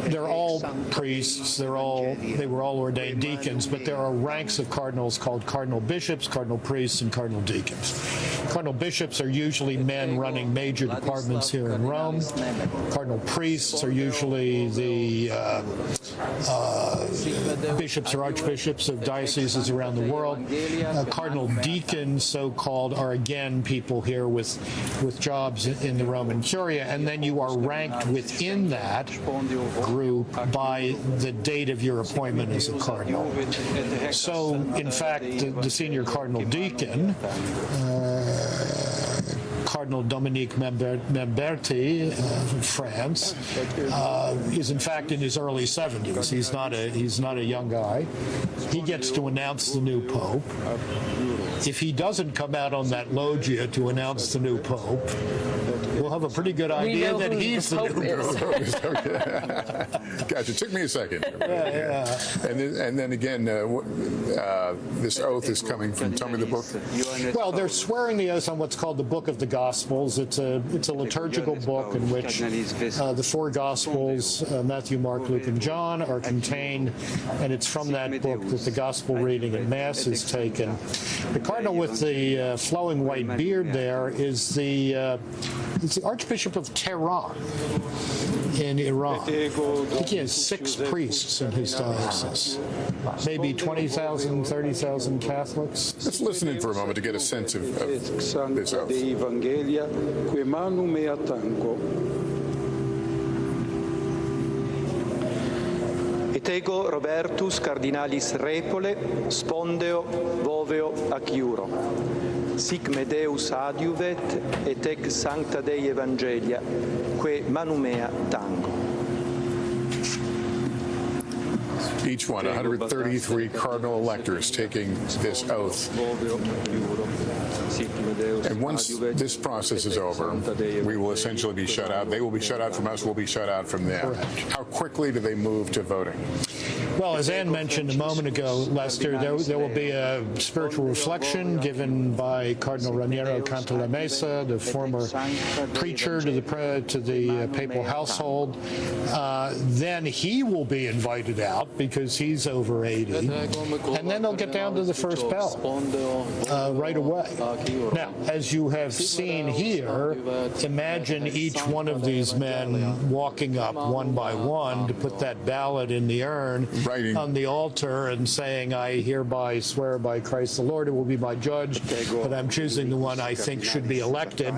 They're all priests. They were all ordained deacons, but there are ranks of cardinals called cardinal bishops, cardinal priests, and cardinal deacons. Cardinal bishops are usually men running major departments here in Rome. Cardinal priests are usually the bishops or archbishops of dioceses around the world. Cardinal deacons, so-called, are again people here with jobs in the Roman Curia, and then you are ranked within that group by the date of your appointment as a cardinal. So, in fact, the senior cardinal deacon, Cardinal Dominique Memberti from France, is in fact in his early 70s. He's not a young guy. He gets to announce the new pope. If he doesn't come out on that loggia to announce the new pope, we'll have a pretty good idea that he's the new pope. Gotcha. It took me a second. Yeah. And then again, this oath is coming from, tell me the book. Well, they're swearing the oath on what's called the Book of the Gospels. It's a liturgical book in which the four Gospels, Matthew, Mark, Luke, and John, are contained, and it's from that book that the Gospel reading at Mass is taken. The cardinal with the flowing white beard there is the Archbishop of Tehran in Iran. I think he has 6 priests in his diocese, maybe 20,000, 30,000 Catholics. Let's listen in for a moment to get a sense of this oath. Et ego Robertus cardinalis repole, spondeo voveo ac iuro. Sic me Deus adiuvet, et ec sancta Dei Evangelia, que manum mea tango. Each one, 133 cardinal electors taking this oath. And once this process is over, we will essentially be shut out. They will be shut out from us. We'll be shut out from them. How quickly do they move to voting? Well, as Ann mentioned a moment ago, Lester, there will be a spiritual reflection given by Cardinal Raniero Cantalamessa, the former preacher to the papal household. Then he will be invited out because he's over 80. And then they'll get down to the first bell right away. Now, as you have seen here, imagine each one of these men walking up one by one to put that ballot in the urn on the altar and saying, I hereby swear by Christ the Lord, it will be my judge, but I'm choosing the one I think should be elected.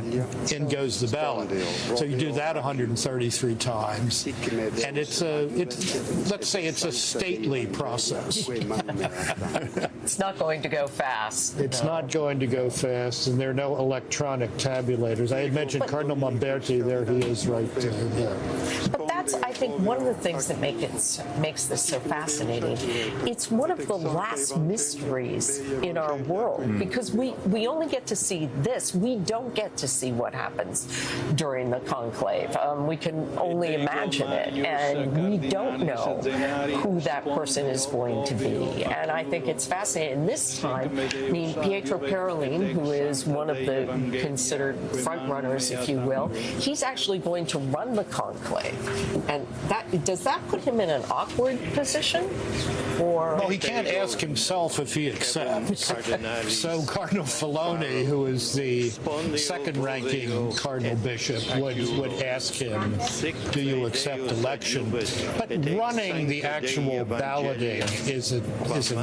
In goes the ballot. So you do that 133 times. And let's say it's a stately process. It's not going to go fast. It's not going to go fast, and there are no electronic tabulators. I had mentioned Cardinal Momberti. There he is right there. But that's, I think, one of the things that makes this so fascinating. It's one of the last mysteries in our world, because we only get to see this. We don't get to see what happens during the conclave. We can only imagine it, and we don't know who that person is going to be. And I think it's fascinating. This time, Pietro Parolin, who is one of the considered front runners, if you will, he's actually going to run the conclave. And does that put him in an awkward position? Well, he can't ask himself if he accepts. So Cardinal Filoni, who is the second-ranking cardinal bishop, would ask him, do you accept election? But running the actual balloting is a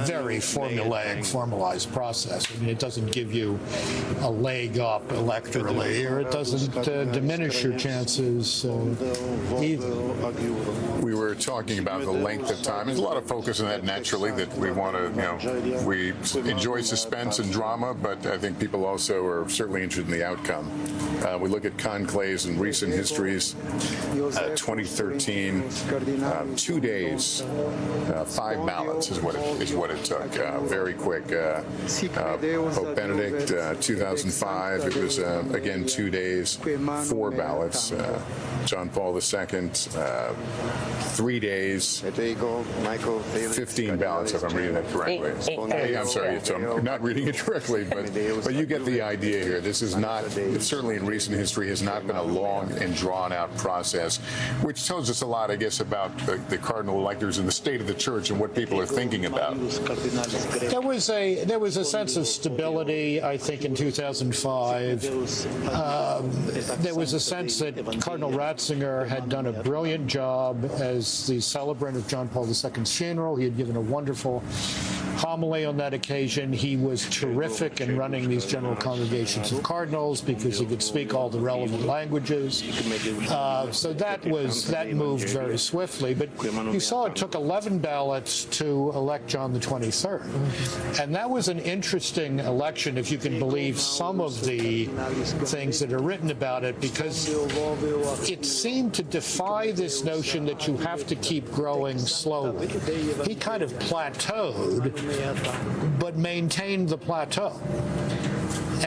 very formalized process. I mean, it doesn't give you a leg up electorally, or it doesn't diminish your chances either. We were talking about the length of time. There's a lot of focus on that naturally, that we want to, we enjoy suspense and drama, but I think people also are certainly interested in the outcome. We look at conclaves in recent histories. 2013, 2 days, 5 ballots is what it took. Very quick. Pope Benedict, 2005, it was again 2 days, 4 ballots. John Paul II, 3 days, 15 ballots, if I'm reading that correctly. I'm sorry, so I'm not reading it correctly, but you get the idea here. This is not, certainly in recent history, has not been a long and drawn-out process, which tells us a lot, I guess, about the cardinal electors and the state of the church and what people are thinking about. There was a sense of stability, I think, in 2005. There was a sense that Cardinal Ratzinger had done a brilliant job as the celebrant of John Paul II's funeral. He had given a wonderful homily on that occasion. He was terrific in running these general congregations of cardinals because he could speak all the relevant languages. So that moved very swiftly. But you saw it took 11 ballots to elect John the 23rd. And that was an interesting election, if you can believe some of the things that are written about it, because it seemed to defy this notion that you have to keep growing slowly. He kind of plateaued, but maintained the plateau,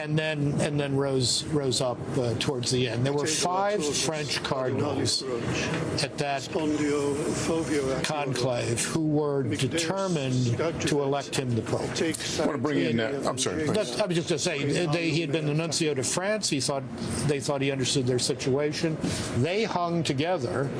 and then rose up towards the end. There were 5 French cardinals at that conclave who were determined to elect him the Pope. I want to bring in. I'm sorry. Please. I was just going to say he had been the nuncio to France. They thought he understood their situation. They hung together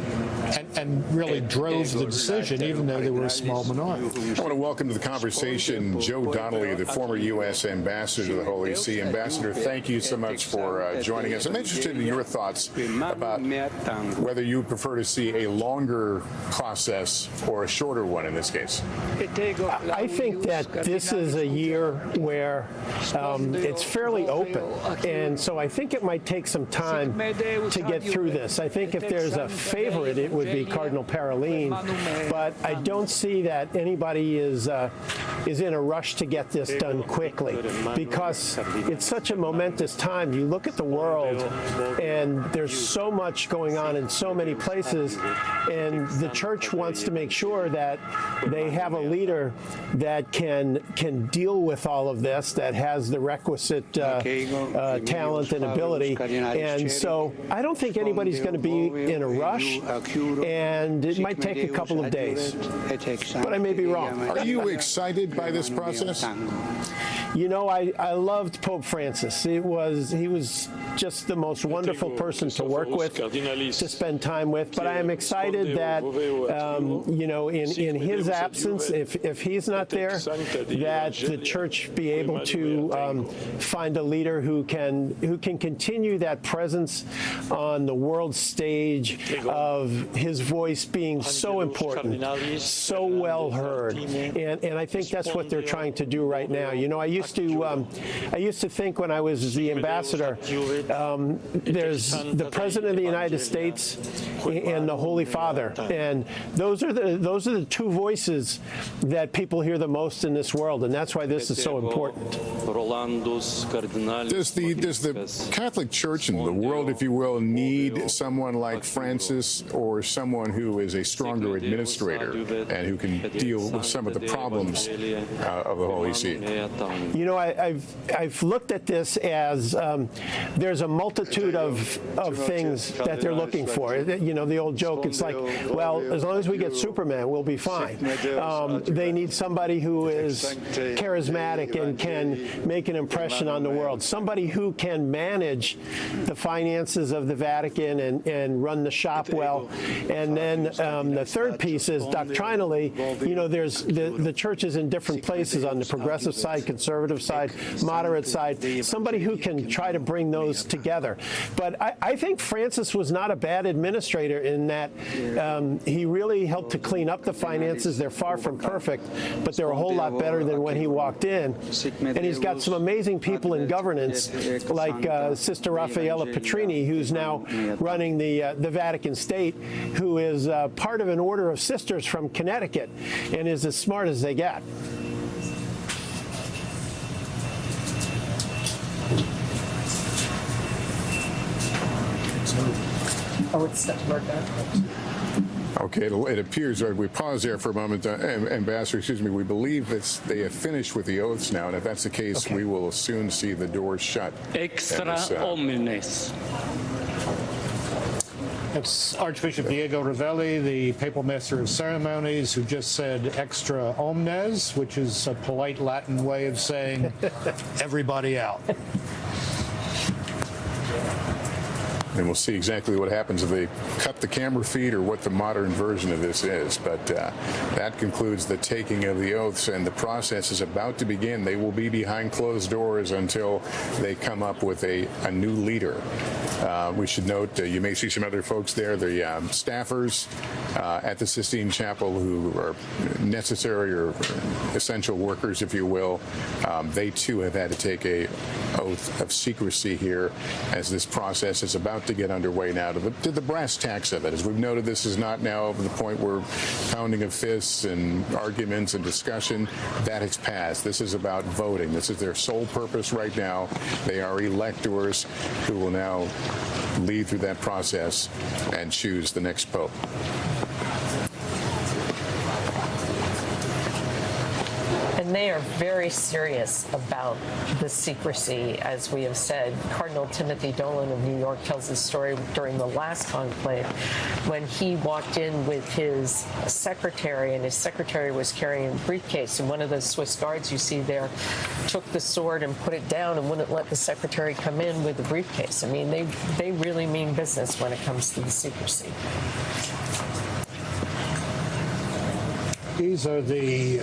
and really drove the decision, even though they were a small minority. I want to welcome to the conversation Joe Donnelly, the former U.S. ambassador to the Holy See. Ambassador, thank you so much for joining us. I'm interested in your thoughts about whether you would prefer to see a longer process or a shorter one in this case. I think that this is a year where it's fairly open, and so I think it might take some time to get through this. I think if there's a favorite, it would be Cardinal Parolin, but I don't see that anybody is in a rush to get this done quickly, because it's such a momentous time. You look at the world, and there's so much going on in so many places, and the church wants to make sure that they have a leader that can deal with all of this, that has the requisite talent and ability. And so I don't think anybody's going to be in a rush, and it might take a couple of days. But I may be wrong. Are you excited by this process? You know, I loved Pope Francis. He was just the most wonderful person to work with, to spend time with. But I am excited that, you know, in his absence, if he's not there, that the church be able to find a leader who can continue that presence on the world stage of his voice being so important, so well heard. And I think that's what they're trying to do right now. You know, I used to think when I was the ambassador, there's the President of the United States and the Holy Father, and those are the two voices that people hear the most in this world, and that's why this is so important. Does the Catholic Church and the world, if you will, need someone like Francis, or someone who is a stronger administrator and who can deal with some of the problems of the Holy See? You know, I've looked at this as there's a multitude of things that they're looking for. You know, the old joke, it's like, well, as long as we get Superman, we'll be fine. They need somebody who is charismatic and can make an impression on the world, somebody who can manage the finances of the Vatican and run the shop well. And then the third piece is doctrinally, you know, there's the church is in different places on the progressive side, conservative side, moderate side, somebody who can try to bring those together. But I think Francis was not a bad administrator in that he really helped to clean up the finances. They're far from perfect, but they're a whole lot better than when he walked in. And he's got some amazing people in governance, like Sister Raffaella Petrini, who's now running the Vatican State, who is part of an order of sisters from Connecticut and is as smart as they get. Oh, it's stuck right there. Okay, it appears, we pause there for a moment. Ambassador, excuse me, we believe they have finished with the oaths now, and if that's the case, okay, we will soon see the doors shut. Extra omnes. That's Archbishop Diego Ravelli, the Papal Master of Ceremonies, who just said extra omnes, which is a polite Latin way of saying everybody out. And we'll see exactly what happens if they cut the camera feed or what the modern version of this is. But that concludes the taking of the oaths, and the process is about to begin. They will be behind closed doors until they come up with a new leader. We should note you may see some other folks there, the staffers at the Sistine Chapel who are necessary or essential workers, if you will. They too have had to take a oath of secrecy here as this process is about to get underway now to the brass tacks of it. As we've noted, this is not now the point where pounding of fists and arguments and discussion. That has passed. This is about voting. This is their sole purpose right now. They are electors who will now lead through that process and choose the next pope. And they are very serious about the secrecy, as we have said. Cardinal Timothy Dolan of New York tells his story during the last conclave when he walked in with his secretary, and his secretary was carrying a briefcase, and one of those Swiss guards you see there took the sword and put it down and wouldn't let the secretary come in with the briefcase. I mean, they really mean business when it comes to the secrecy. These are the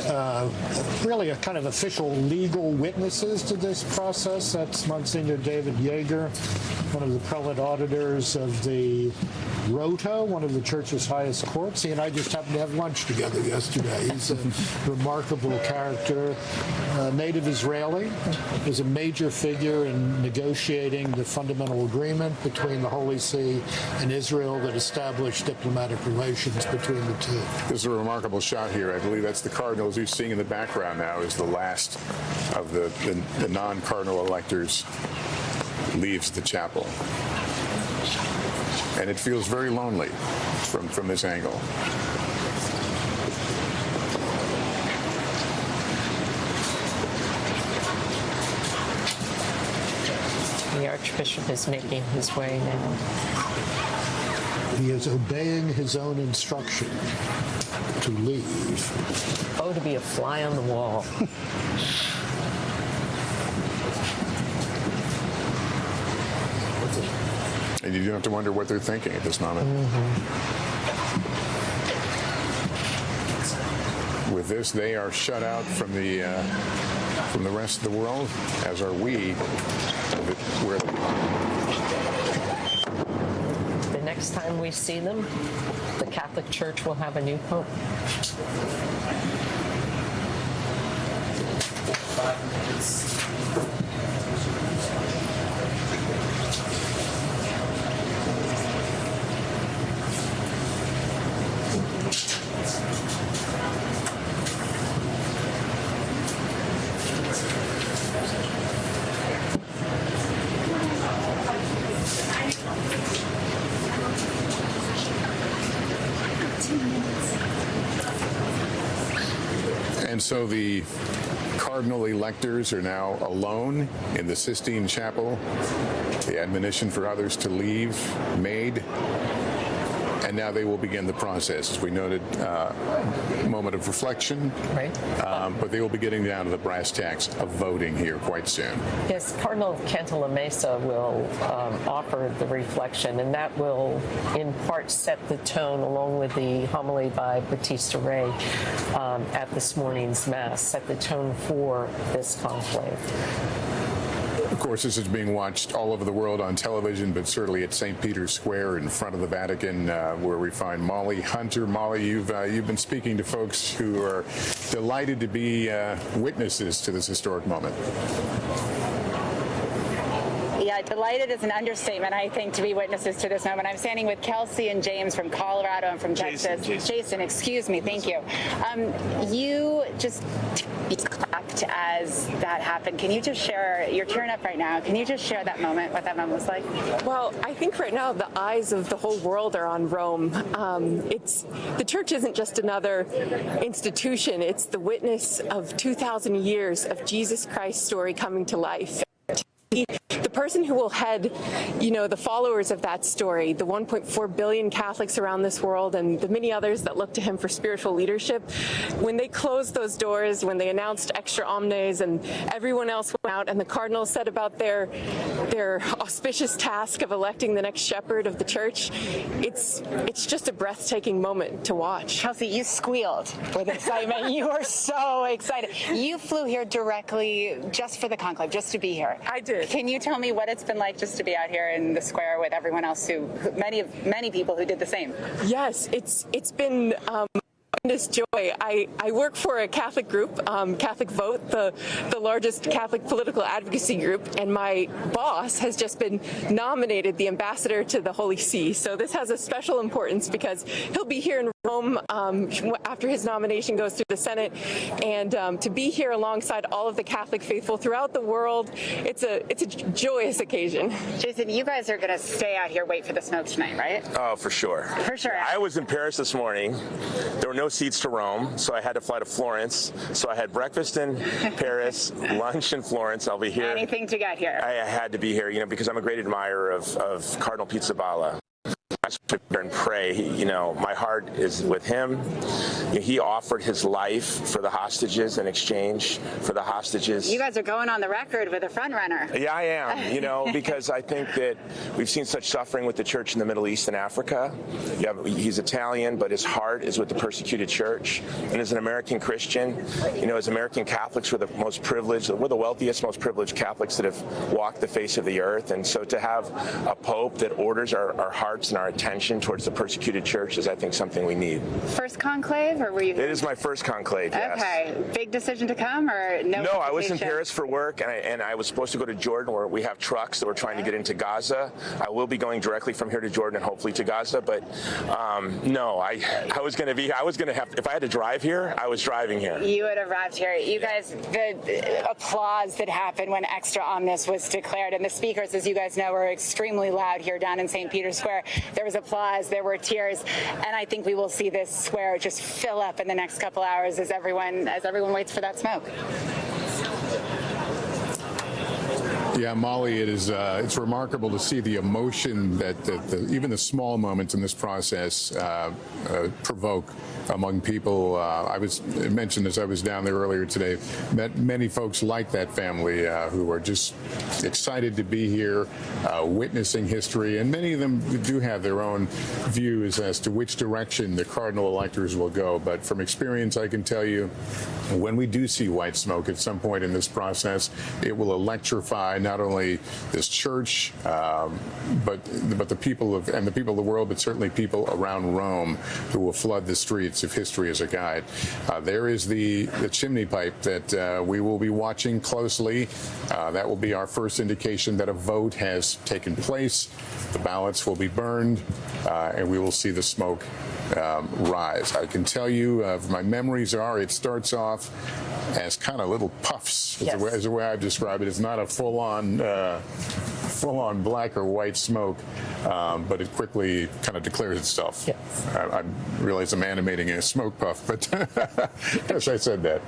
really a kind of official legal witnesses to this process. That's Monsignor David Yeager, one of the prelate auditors of the Rota, one of the church's highest courts. He and I just happened to have lunch together yesterday. He's a remarkable character, native Israeli, is a major figure in negotiating the fundamental agreement between the Holy See and Israel that established diplomatic relations between the two. This is a remarkable shot here. I believe that's the cardinals you're seeing in the background now is the last of the non-cardinal electors leaves the chapel. And it feels very lonely from this angle. The Archbishop is making his way now. He is obeying his own instruction to leave. Oh, to be a fly on the wall. And you do have to wonder what they're thinking at this moment. With this, they are shut out from the rest of the world, as are we. Where The next time we see them, the Catholic Church will have a new pope. And so the cardinal electors are now alone in the Sistine Chapel. The admonition for others to leave made. And now they will begin the process. As we noted, a moment of reflection. Right. But they will be getting down to the brass tacks of voting here quite soon. Yes, Cardinal Cantalamessa will offer the reflection, and that will in part set the tone, along with the homily by Battista Re at this morning's Mass, set the tone for this conclave. Of course, this is being watched all over the world on television, but certainly at St. Peter's Square in front of the Vatican, where we find Molly Hunter. Molly, you've been speaking to folks who are delighted to be witnesses to this historic moment. Yeah, delighted is an understatement, I think, to be witnesses to this moment. I'm standing with Kelsey and James from Colorado and from Texas. Jason, excuse me, thank you. You just clapped as that happened. Can you just share, you're tearing up right now, can you just share that moment, what that moment was like? Well, I think right now the eyes of the whole world are on Rome. The church isn't just another institution, it's the witness of 2,000 years of Jesus Christ's story coming to life. The person who will head, the followers of that story, the 1.4 billion Catholics around this world and the many others that look to him for spiritual leadership, when they closed those doors, when they announced extra omnes and everyone else went out and the cardinals set about their auspicious task of electing the next shepherd of the church, it's just a breathtaking moment to watch. Kelsey, you squealed with excitement. You were so excited. You flew here directly just for the conclave, just to be here. I did. Can you tell me what it's been like just to be out here in the square with everyone else many people who did the same? Yes, it's been tremendous joy. I work for a Catholic group, Catholic Vote, the largest Catholic political advocacy group, and my boss has just been nominated the ambassador to the Holy See. So this has a special importance because he'll be here in Rome after his nomination goes through the Senate, and to be here alongside all of the Catholic faithful throughout the world, it's a joyous occasion. Jason, you guys are going to stay out here, wait for the smoke tonight, right? Oh, for sure. For sure. I was in Paris this morning. There were no seats to Rome, so I had to fly to Florence. So I had breakfast in Paris, lunch in Florence. I'll be here. Anything to get here. I had to be here, because I'm a great admirer of Cardinal Pizzaballa. I sit there and pray. My heart is with him. He offered his life for the hostages in exchange for the hostages. You guys are going on the record with a front runner. Yeah, I am, because I think that we've seen such suffering with the church in the Middle East and Africa. He's Italian, but his heart is with the persecuted church. And as an American Christian, as American Catholics, we're the most privileged, we're the wealthiest, most privileged Catholics that have walked the face of the earth. And so to have a pope that orders our hearts and our attention towards the persecuted church is, I think, something we need. First conclave, or were you? It is my first conclave, yes. Okay. Big decision to come, or no? No, I was in Paris for work, and I was supposed to go to Jordan, where we have trucks that we're trying to get into Gaza. I will be going directly from here to Jordan and hopefully to Gaza, but no, I was going to have, if I had to drive here, I was driving here. You would have arrived here. You guys, the applause that happened when Extra Omnis was declared, and the speakers, as you guys know, were extremely loud here down in St. Peter's Square. There was applause, there were tears, and I think we will see this square just fill up in the next couple hours as everyone waits for that smoke. Yeah, Molly, it's remarkable to see the emotion that even the small moments in this process provoke among people. I was mentioned as I was down there earlier today, met many folks like that family who are just excited to be here, witnessing history, and many of them do have their own views as to which direction the cardinal electors will go. But from experience, I can tell you, when we do see white smoke at some point in this process, it will electrify not only this church, but the people of the world, but certainly people around Rome who will flood the streets if history is a guide. There is the chimney pipe that we will be watching closely. That will be our first indication that a vote has taken place. The ballots will be burned, and we will see the smoke rise. I can tell you, my memories are, it starts off as kind of little puffs, yes, is the way I've described it. It's not a full-on black or white smoke, but it quickly kind of declares itself. Yes. I realize I'm animating a smoke puff, but yes, I said that.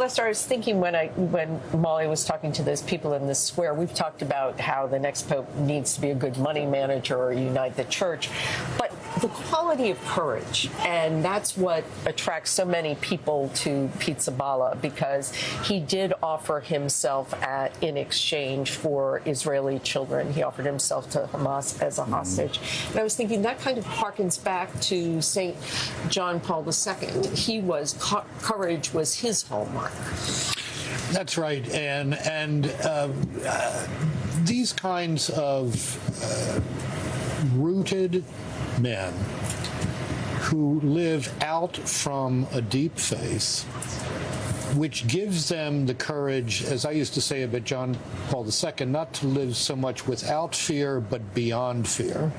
Lester, I was thinking when Molly was talking to those people in the square, we've talked about how the next pope needs to be a good money manager or unite the church, but the quality of courage, and that's what attracts so many people to Pizzaballa, because he did offer himself in exchange for Israeli children. He offered himself to Hamas as a hostage. And I was thinking that kind of harkens back to St. John Paul II. Courage was his hallmark. That's right, and these kinds of rooted men who live out from a deep faith, which gives them the courage, as I used to say about John Paul II, not to live so much without fear, but beyond fear,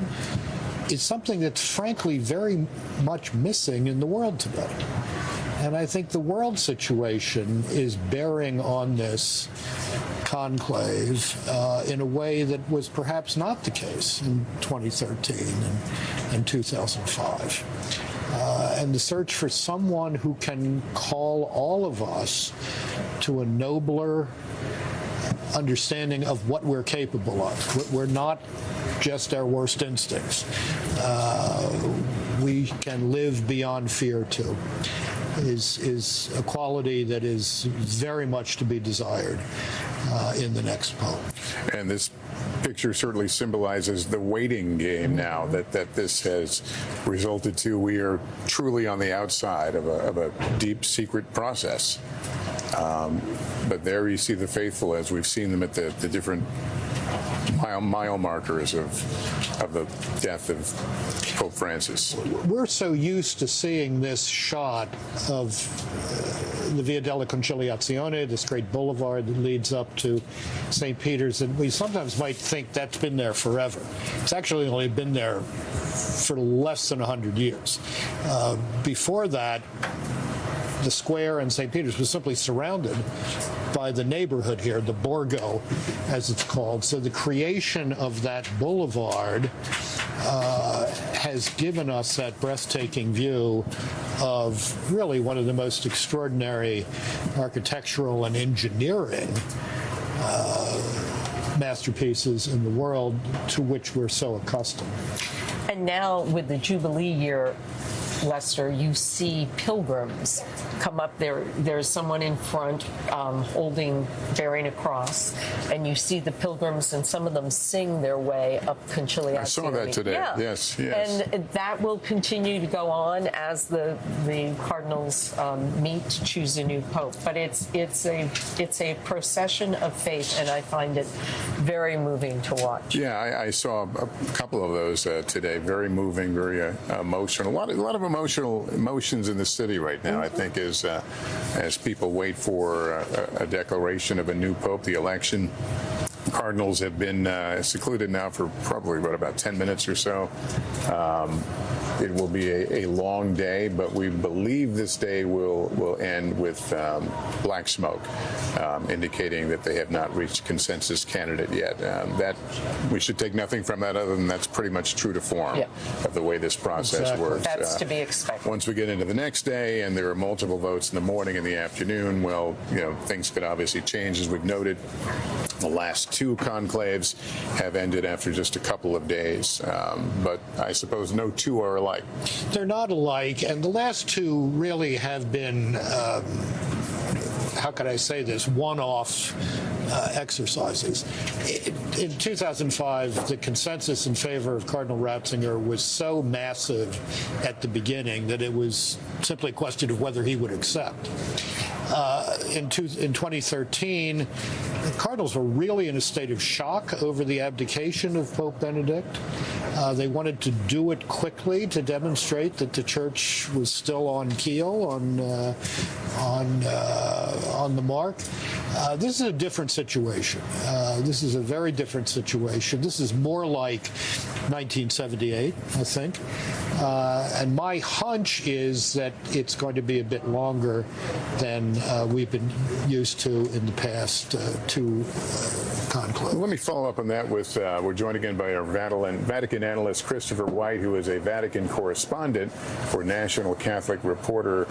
is something that's frankly very much missing in the world today. And I think the world situation is bearing on this conclave in a way that was perhaps not the case in 2013 and 2005. And the search for someone who can call all of us to a nobler understanding of what we're capable of. We're not just our worst instincts. We can live beyond fear too. Is a quality that is very much to be desired in the next pope. And this picture certainly symbolizes the waiting game now that this has resulted to. We are truly on the outside of a deep secret process. But there you see the faithful as we've seen them at the different mile markers of the death of Pope Francis. We're so used to seeing this shot of the Via della Conciliazione, this great boulevard that leads up to St. Peter's, and we sometimes might think that's been there forever. It's actually only been there for less than 100 years. Before that, the square in St. Peter's was simply surrounded by the neighborhood here, the Borgo, as it's called. So the creation of that boulevard has given us that breathtaking view of really one of the most extraordinary architectural and engineering masterpieces in the world to which we're so accustomed. And now with the Jubilee year, Lester, you see pilgrims come up there. There's someone in front bearing a cross, and you see the pilgrims, and some of them sing their way up Conciliazione. I saw that today. Yeah. Yes. And that will continue to go on as the cardinals meet to choose a new pope. But it's a procession of faith, and I find it very moving to watch. Yeah, I saw a couple of those today. Very moving, very emotional. A lot of emotions in the city right now, I think, as people wait for a declaration of a new pope, the election. Cardinals have been secluded now for probably, about 10 minutes or so. It will be a long day, but we believe this day will end with black smoke, indicating that they have not reached consensus candidate yet. That we should take nothing from that other than that's pretty much true to form of the way this process works. That's to be expected. Once we get into the next day and there are multiple votes in the morning and the afternoon, well, things could obviously change, as we've noted. The last two conclaves have ended after just a couple of days, but I suppose no two are alike. They're not alike, and the last two really have been, how could I say this, one-off exercises. In 2005, the consensus in favor of Cardinal Ratzinger was so massive at the beginning that it was simply a question of whether he would accept. In 2013, the Cardinals were really in a state of shock over the abdication of Pope Benedict. They wanted to do it quickly to demonstrate that the Church was still on keel, on the mark. This is a different situation. This is a very different situation. This is more like 1978, I think. And my hunch is that it's going to be a bit longer than we've been used to in the past two conclaves. Let me follow up on that with, we're joined again by our Vatican analyst, Christopher White, who is a Vatican correspondent for National Catholic Reporter.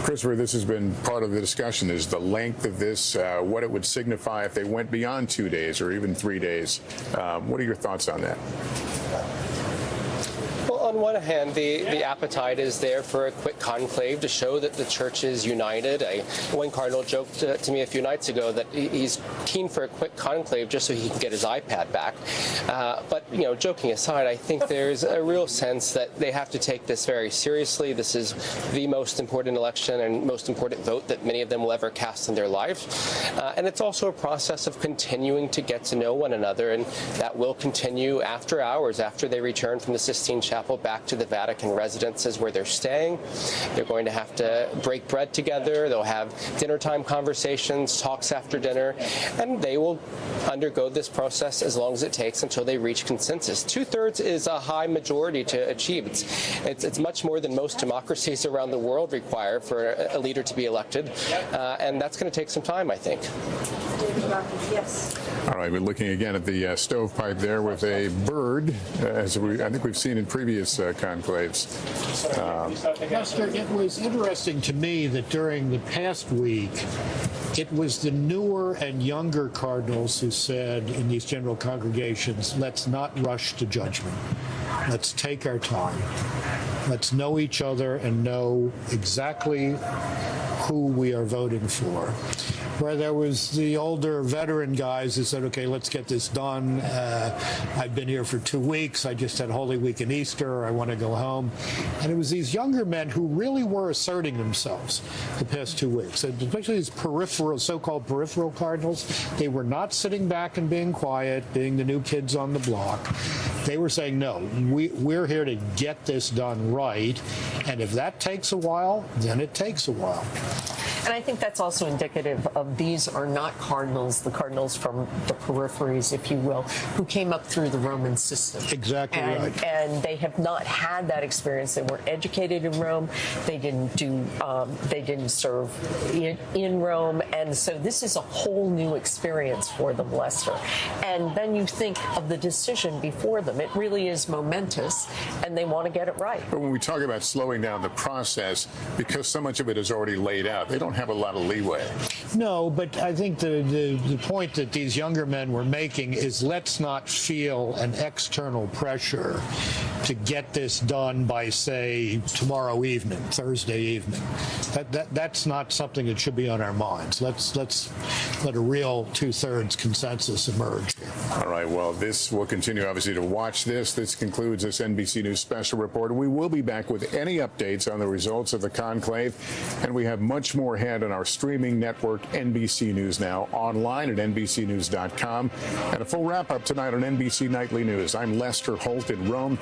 Christopher, this has been part of the discussion, is the length of this, what it would signify if they went beyond 2 days or even 3 days. What are your thoughts on that? On one hand, the appetite is there for a quick conclave to show that the Church is united. One cardinal joked to me a few nights ago that he's keen for a quick conclave just so he can get his iPad back. But, joking aside, I think there's a real sense that they have to take this very seriously. This is the most important election and most important vote that many of them will ever cast in their life. And it's also a process of continuing to get to know one another, and that will continue after hours, after they return from the Sistine Chapel back to the Vatican residences where they're staying. They're going to have to break bread together. They'll have dinner time conversations, talks after dinner, and they will undergo this process as long as it takes until they reach consensus. 2/3 is a high majority to achieve. It's much more than most democracies around the world require for a leader to be elected, and that's going to take some time, I think. Yes. All right, we're looking again at the stovepipe there with a bird, as I think we've seen in previous conclaves. Lester, it was interesting to me that during the past week, It was the newer and younger cardinals who said in these general congregations, let's not rush to judgment. Let's take our time. Let's know each other and know exactly who we are voting for. Where there was the older veteran guys who said, okay, let's get this done. I've been here for 2 weeks. I just had Holy Week and Easter. I want to go home. And it was these younger men who really were asserting themselves the past 2 weeks, especially these peripheral, so-called peripheral cardinals. They were not sitting back and being quiet, being the new kids on the block. They were saying, no, we're here to get this done right. And if that takes a while, then it takes a while. And I think that's also indicative of these are not cardinals, the cardinals from the peripheries, if you will, who came up through the Roman system. Exactly right. And they have not had that experience. They weren't educated in Rome. They didn't serve in Rome. And so this is a whole new experience for them, Lester. And then you think of the decision before them. It really is momentous, and they want to get it right. But when we talk about slowing down the process, because so much of it is already laid out, they don't have a lot of leeway. No, but I think the point that these younger men were making is let's not feel an external pressure to get this done by, say, tomorrow evening, Thursday evening. That's not something that should be on our minds. Let's let a real two-thirds consensus emerge here. All right, well, this will continue, obviously, to watch this. This concludes this NBC News Special Report. We will be back with any updates on the results of the conclave, and we have much more ahead on our streaming network, NBC News Now, online at NBCnews.com, and a full wrap-up tonight on NBC Nightly News. I'm Lester Holt in Rome.